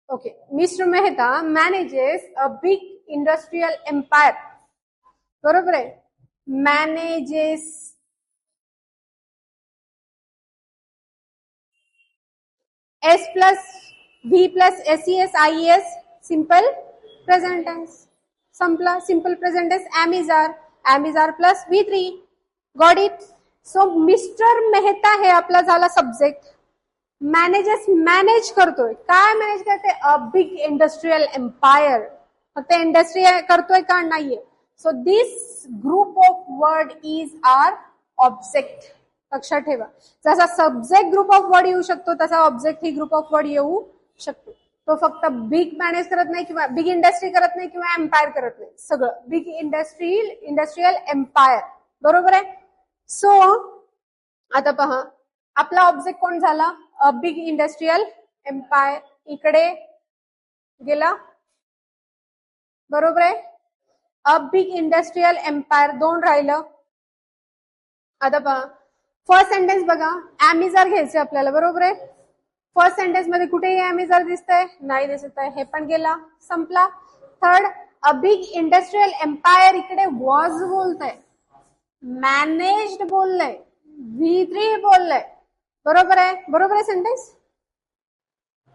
Okay, Mr. Mehta manages a big industrial empire. बरोबर आहे. Manages. S plus V plus SES IES simple present tense. संपला. Simple present tense am is are plus V3. Got it. So mister Mehta हे आपला झाला subject. Manage करतोय. काय manage करते? A big industrial empire. फक्त इंडस्ट्री करतोय का? नाहीये. So this group of word is our object. लक्षात ठेवा. जसा सब्जेक्ट ग्रुप ऑफ वर्ड येऊ शकतो तसा object he group of word येऊ शकतो. तो फक्त बिग मॅनेज करत नाही किंवा बिग इंडस्ट्री करत नाही किंवा एम्पायर करत नाही. सगळं बिग इंडस्ट्रियल एम्पायर. बरोबर आहे. सो आता पहा आपला ऑब्जेक्ट कोण झाला? A big industrial empire. इकडे गेला. बरोबर आहे. अ बिग इंडस्ट्रियल एम्पायर 2 राहिलं. आता पहा फर्स्ट सेंटेन्स बघा. ॲमिझार घ्यायचे आपल्याला. बरोबर आहे. फर्स्ट सेंटेन्स मध्ये कुठेही ॲमिझार दिसतंय? नाही दिसत आहे. हे पण गेला. संपला. Third a big industrial empire इकडे वॉज बोलतंय. मॅनेज्ड बोललंय. V3 बोललंय. बरोबर आहे. बरोबर आहे sentence.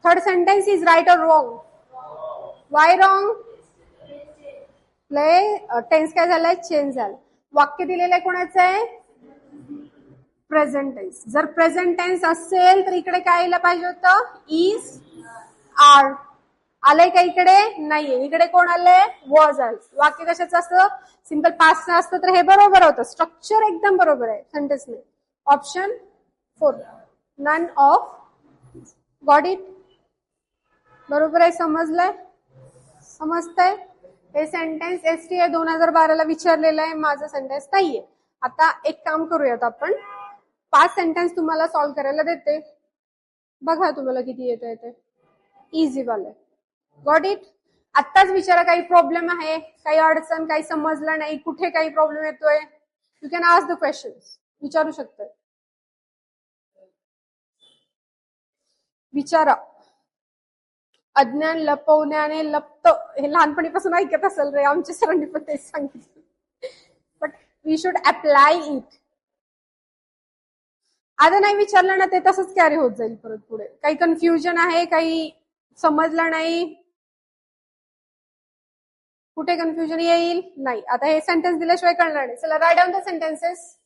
Third sentence is right or wrong? Why wrong? Tense काय झालाय? चेंज झालं. वाक्य दिलेलं आहे कोणाचं आहे? Present tense. जर प्रेझेंट टेन्स असेल तर इकडे काय यायला पाहिजे होतं? Is are. आलंय का इकडे? नाहीये. इकडे कोण आलंय? वॉज आलं. वाक्य कशाचं असतं? सिंपल पास्टचं असतं तर हे बरोबर होतं. स्ट्रक्चर एकदम बरोबर आहे सेंटेन्सने. Option 4 none of. Got it. बरोबर आहे. समजलंय? समजतंय? हे सेंटेन्स STA 2012 ला विचारलेलं आहे. माझं सेंटेन्स नाहीये. आता एक काम करूयात आपण. 5 सेंटेन्स तुम्हाला सॉल्व्ह करायला देते. बघा तुम्हाला किती येत आहे ते. इझी वाले. Got it. आत्ताच विचारा काही प्रॉब्लेम आहे, काही अडचण, काही समजलं नाही, कुठे काही प्रॉब्लेम येतोय. You can ask the questions. विचारू शकता. विचारा. अज्ञान लपवण्याने लपत. हे लहानपणीपासून ऐकत असेल रे. आमच्या सरांनी पण तेच सांगितलं. But we should apply it. आता नाही विचारलं ना ते तसंच कॅरी होत जाईल परत पुढे. काही कन्फ्युजन आहे, काही समजलं नाही, कुठे कन्फ्युजन येईल? नाही. आता हे सेंटेन्स दिल्याशिवाय कळणार नाही. चला write down the sentences.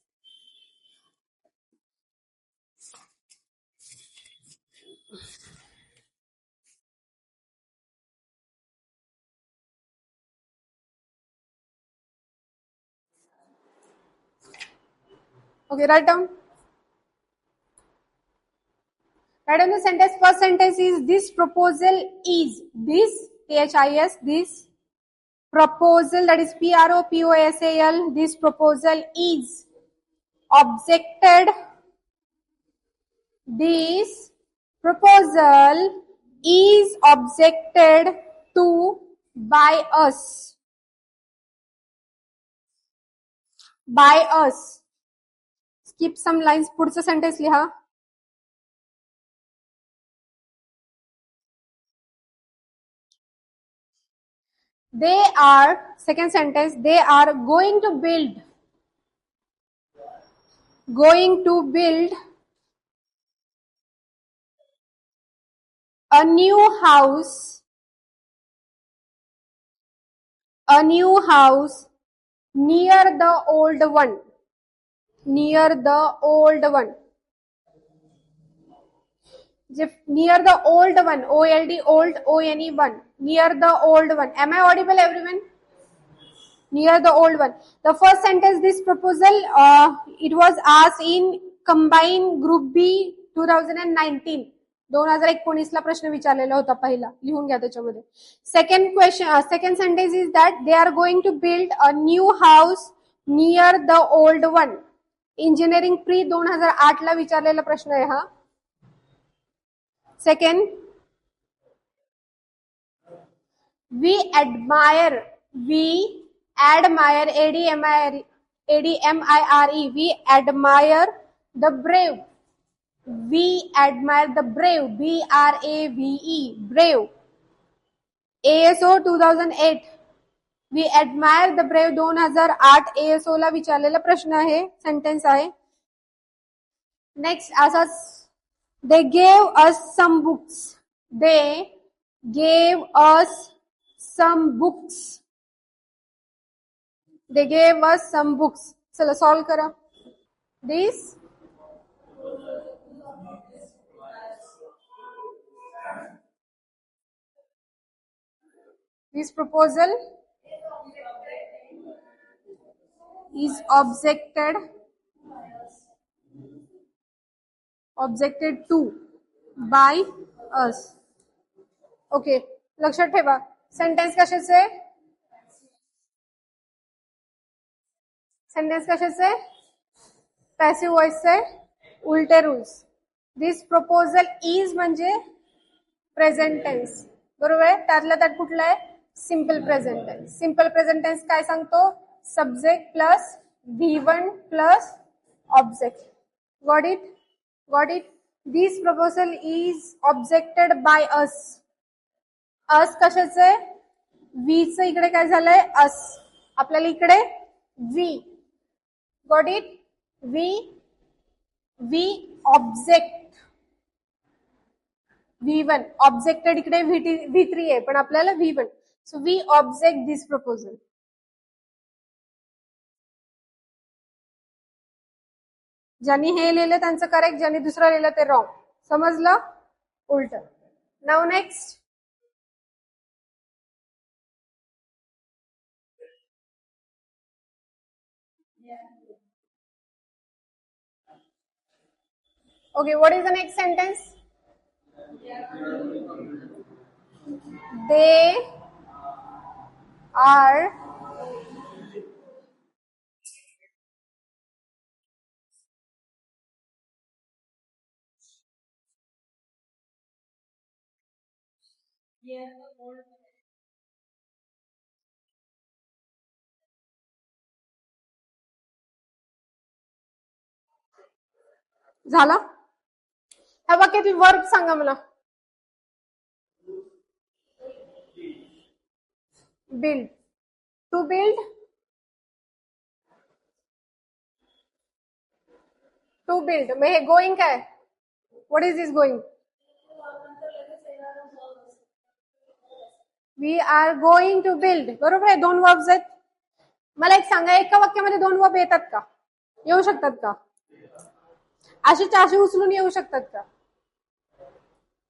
Okay, write down. Write down the sentence. First sentence is this proposal is. This THIS. This proposal, that is PROPOSAL. This proposal is objected. This proposal is objected to by us. By us. Skip some lines. पुढचं sentence लिहा. They are, second sentence, they are going to build a new house near the old one. Near the old one. Near the old one. OLD, old, ONE, one. Near the old one. Am I audible, everyone? Near the old one. The first sentence, this proposal, it was asked in combined group B 2019. 2019 ला प्रश्न विचारलेला होता पहिला. लिहून घ्या त्याच्यामध्ये. Second sentence is that they are going to build a new house near the old one. Engineering pre 2008 ला विचारलेला प्रश्न आहे हा. Second, we admire, ADMIRE, we admire the brave. We admire the brave, BRAVE, brave. ASO 2008, we admire the brave 2008 ASO ला विचारलेला प्रश्न आहे, sentence आहे. नेक्स्ट असाच, they gave us some books. They gave us some books. They gave us some books. चला solve करा. This proposal is objected to by us. Okay, लक्षात ठेवा. सेंटेन्स कशाचे? सेंटेन्स कशाचे? पॅसिव्ह व्हॉइसचे उलटे रूल्स. दिस प्रपोजल इज म्हणजे present tense, बरोबर आहे. त्यातल्या त्यात कुठलं आहे? Simple present tense. Simple present tense काय सांगतो? Subject plus V1 plus object. Got it? Got it? This proposal is objected by us. Us कशाचे? वीचं इकडे काय झालंय? अस. आपल्याला इकडे we. Got it? We object V1. Objected इकडे V3 आहे, पण आपल्याला V1. So we object this proposal. ज्यांनी हे लिहिलं त्यांचं करेक्ट, ज्यांनी दुसरं लिहिलं ते रॉंग. समजलं? उलट. Now next. Okay, what is the next sentence? They are झाला. ह्या वाक्यातील वर्ब सांगा मला. Build. To build. To build. मग हे गोइंग काय? What is this going? We are going to build. बरोबर आहे. दोन वर्ब्स आहेत. मला एक सांगा, एका वाक्यामध्ये दोन वर्ब येतात का? येऊ शकतात का? अशीच्या अशी उचलून येऊ शकतात का?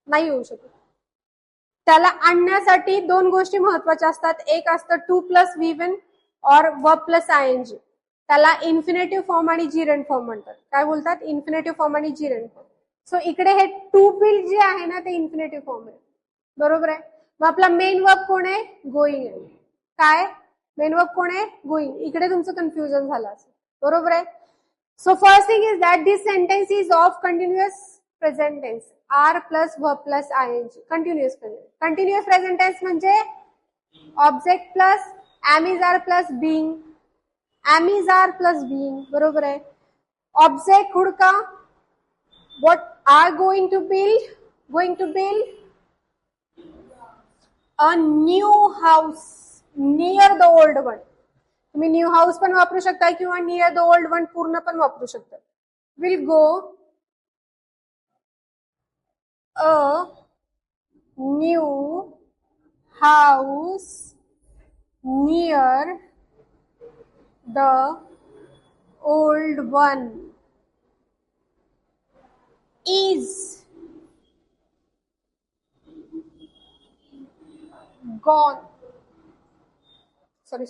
नाही येऊ शकत. त्याला आणण्यासाठी दोन गोष्टी महत्वाच्या असतात. एक असतं टू प्लस V1 और वर्ब प्लस ING. त्याला इन्फिनेटिव्ह फॉर्म आणि जिरेंट फॉर्म म्हणतात. काय बोलतात? इन्फिनेटिव्ह फॉर्म आणि जिरेंट फॉर्म. सो इकडे हे टू बिल्ड जे आहे ना ते इन्फिनेटिव्ह फॉर्म आहे. बरोबर आहे. मग आपला मेन वर्ब कोण आहे? गोइंग आहे. काय? मेन वर्ब कोण आहे? गोइंग. इकडे तुमचं कन्फ्युजन झालं असेल. बरोबर आहे. So first thing is that this sentence is of continuous present tense. R plus verb plus ING. Continuous present. Continuous present tense म्हणजे object plus am is are plus being. Am is are plus being. बरोबर आहे. Object हुडका. What are going to build? Going to build a new house near the old one. तुम्ही new house पण वापरू शकता किंवा near the old one पूर्ण पण वापरू शकता. Will go a new house near the old one is gone. Sorry.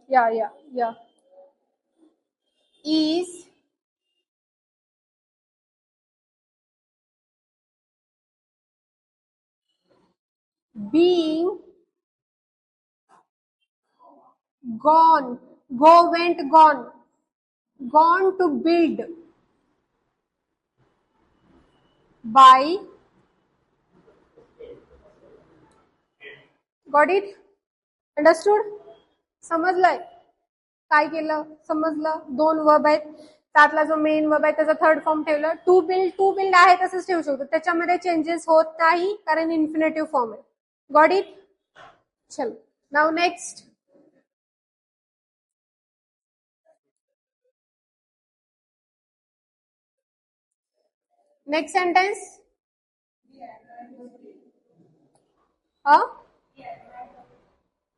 Yeah. Is being gone. Go went gone. Gone to build by. Got it? Understood? समजलंय? काय केलं? समजलं? दोन वर्ब आहेत. त्यातला जो मेन वर्ब आहे त्याचा थर्ड फॉर्म ठेवलं. टू बिल्ड आहे तसंच ठेवू शकतो. त्याच्यामध्ये चेंजेस होत नाही कारण इन्फिनेटिव्ह फॉर्म आहे. Got it? चलो. Now next. Next sentence.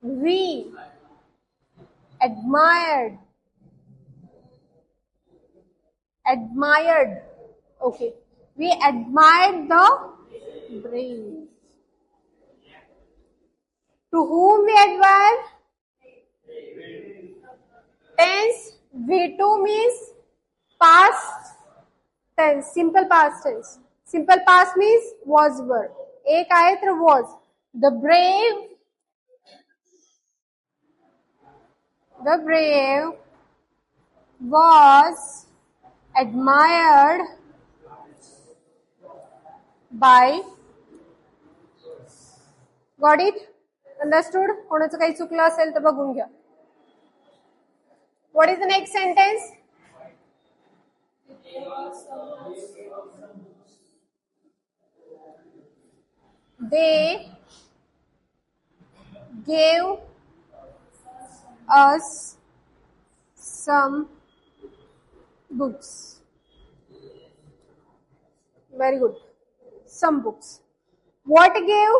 We admired, admired. Okay, we admired the brave. To whom we admire? Tense. V2 means past tense, simple past tense. Simple past means was were. एक आहे तर was. The brave was admired by. Got it? Understood? कोणाचं काही चुकलं असेल तर बघून घ्या. What is the next sentence? They gave us some books. Very good. Some books. What gave?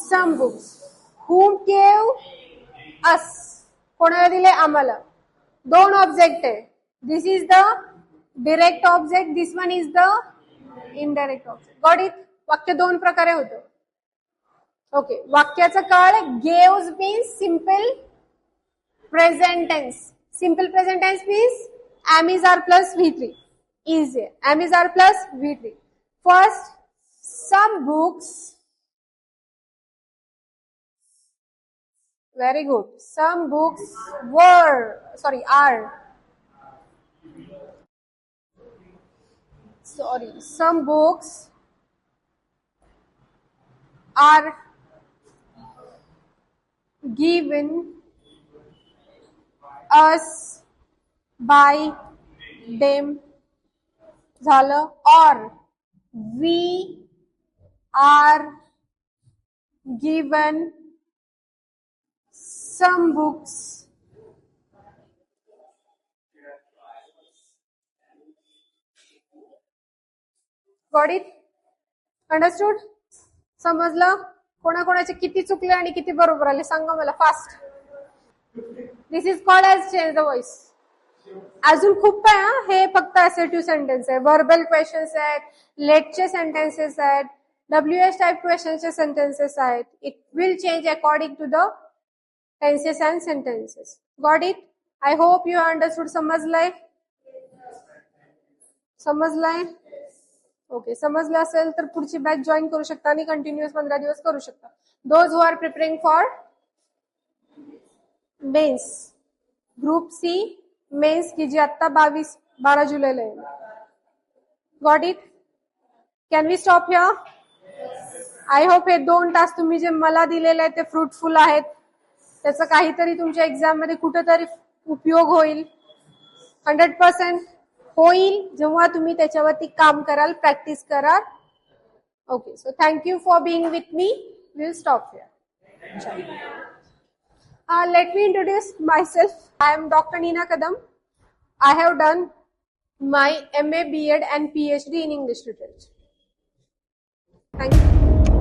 Some books. Whom gave? Us. कोणाला दिले? आम्हाला. दोन ऑब्जेक्ट आहे. This is the direct object. This one is the indirect object. Got it? वाक्य दोन प्रकारे होतं. Okay. वाक्याचा काळ gives means simple present tense. Simple present tense means am is are plus V3. Is am is are plus V3. First, some books. Very good. Some books are. Some books are given us by them. झालं. Or we are given some books got it? Understood? समजलं? कोणाकोणाचे किती चुकले आणि किती बरोबर आले सांगा मला fast. This is called as change the voice. अजून खूप काय हे फक्त असेटिव्ह सेंटेन्स आहे. व्हर्बल क्वेश्चन्स आहेत, लेटचे सेंटेन्सेस आहेत, WH टाइप क्वेश्चनचे सेंटेन्सेस आहेत. It will change according to the tenses and sentences. Got it? I hope you understood. समजलंय? ओके. समजलं असेल तर पुढची बॅच जॉईन करू शकता आणि कंटिन्युअस 15 दिवस करू शकता. Those who are preparing for mains, group C mains की जी आता 12 जुलैला आहे. Got it? Can we stop here? I hope हे 2 तास तुम्ही जे मला दिलेले आहेत ते फ्रुटफुल आहेत. त्याचा काहीतरी तुमच्या एक्झाम मध्ये कुठेतरी उपयोग होईल. 100% होईल जेव्हा तुम्ही त्याच्यावरती काम कराल, प्रॅक्टिस कराल. Okay. So thank you for being with me. Will stop here. Let me introduce myself. I am Dr. Neena Kadam. I have done my MA, B.Ed and PhD in English Literature. Thank you.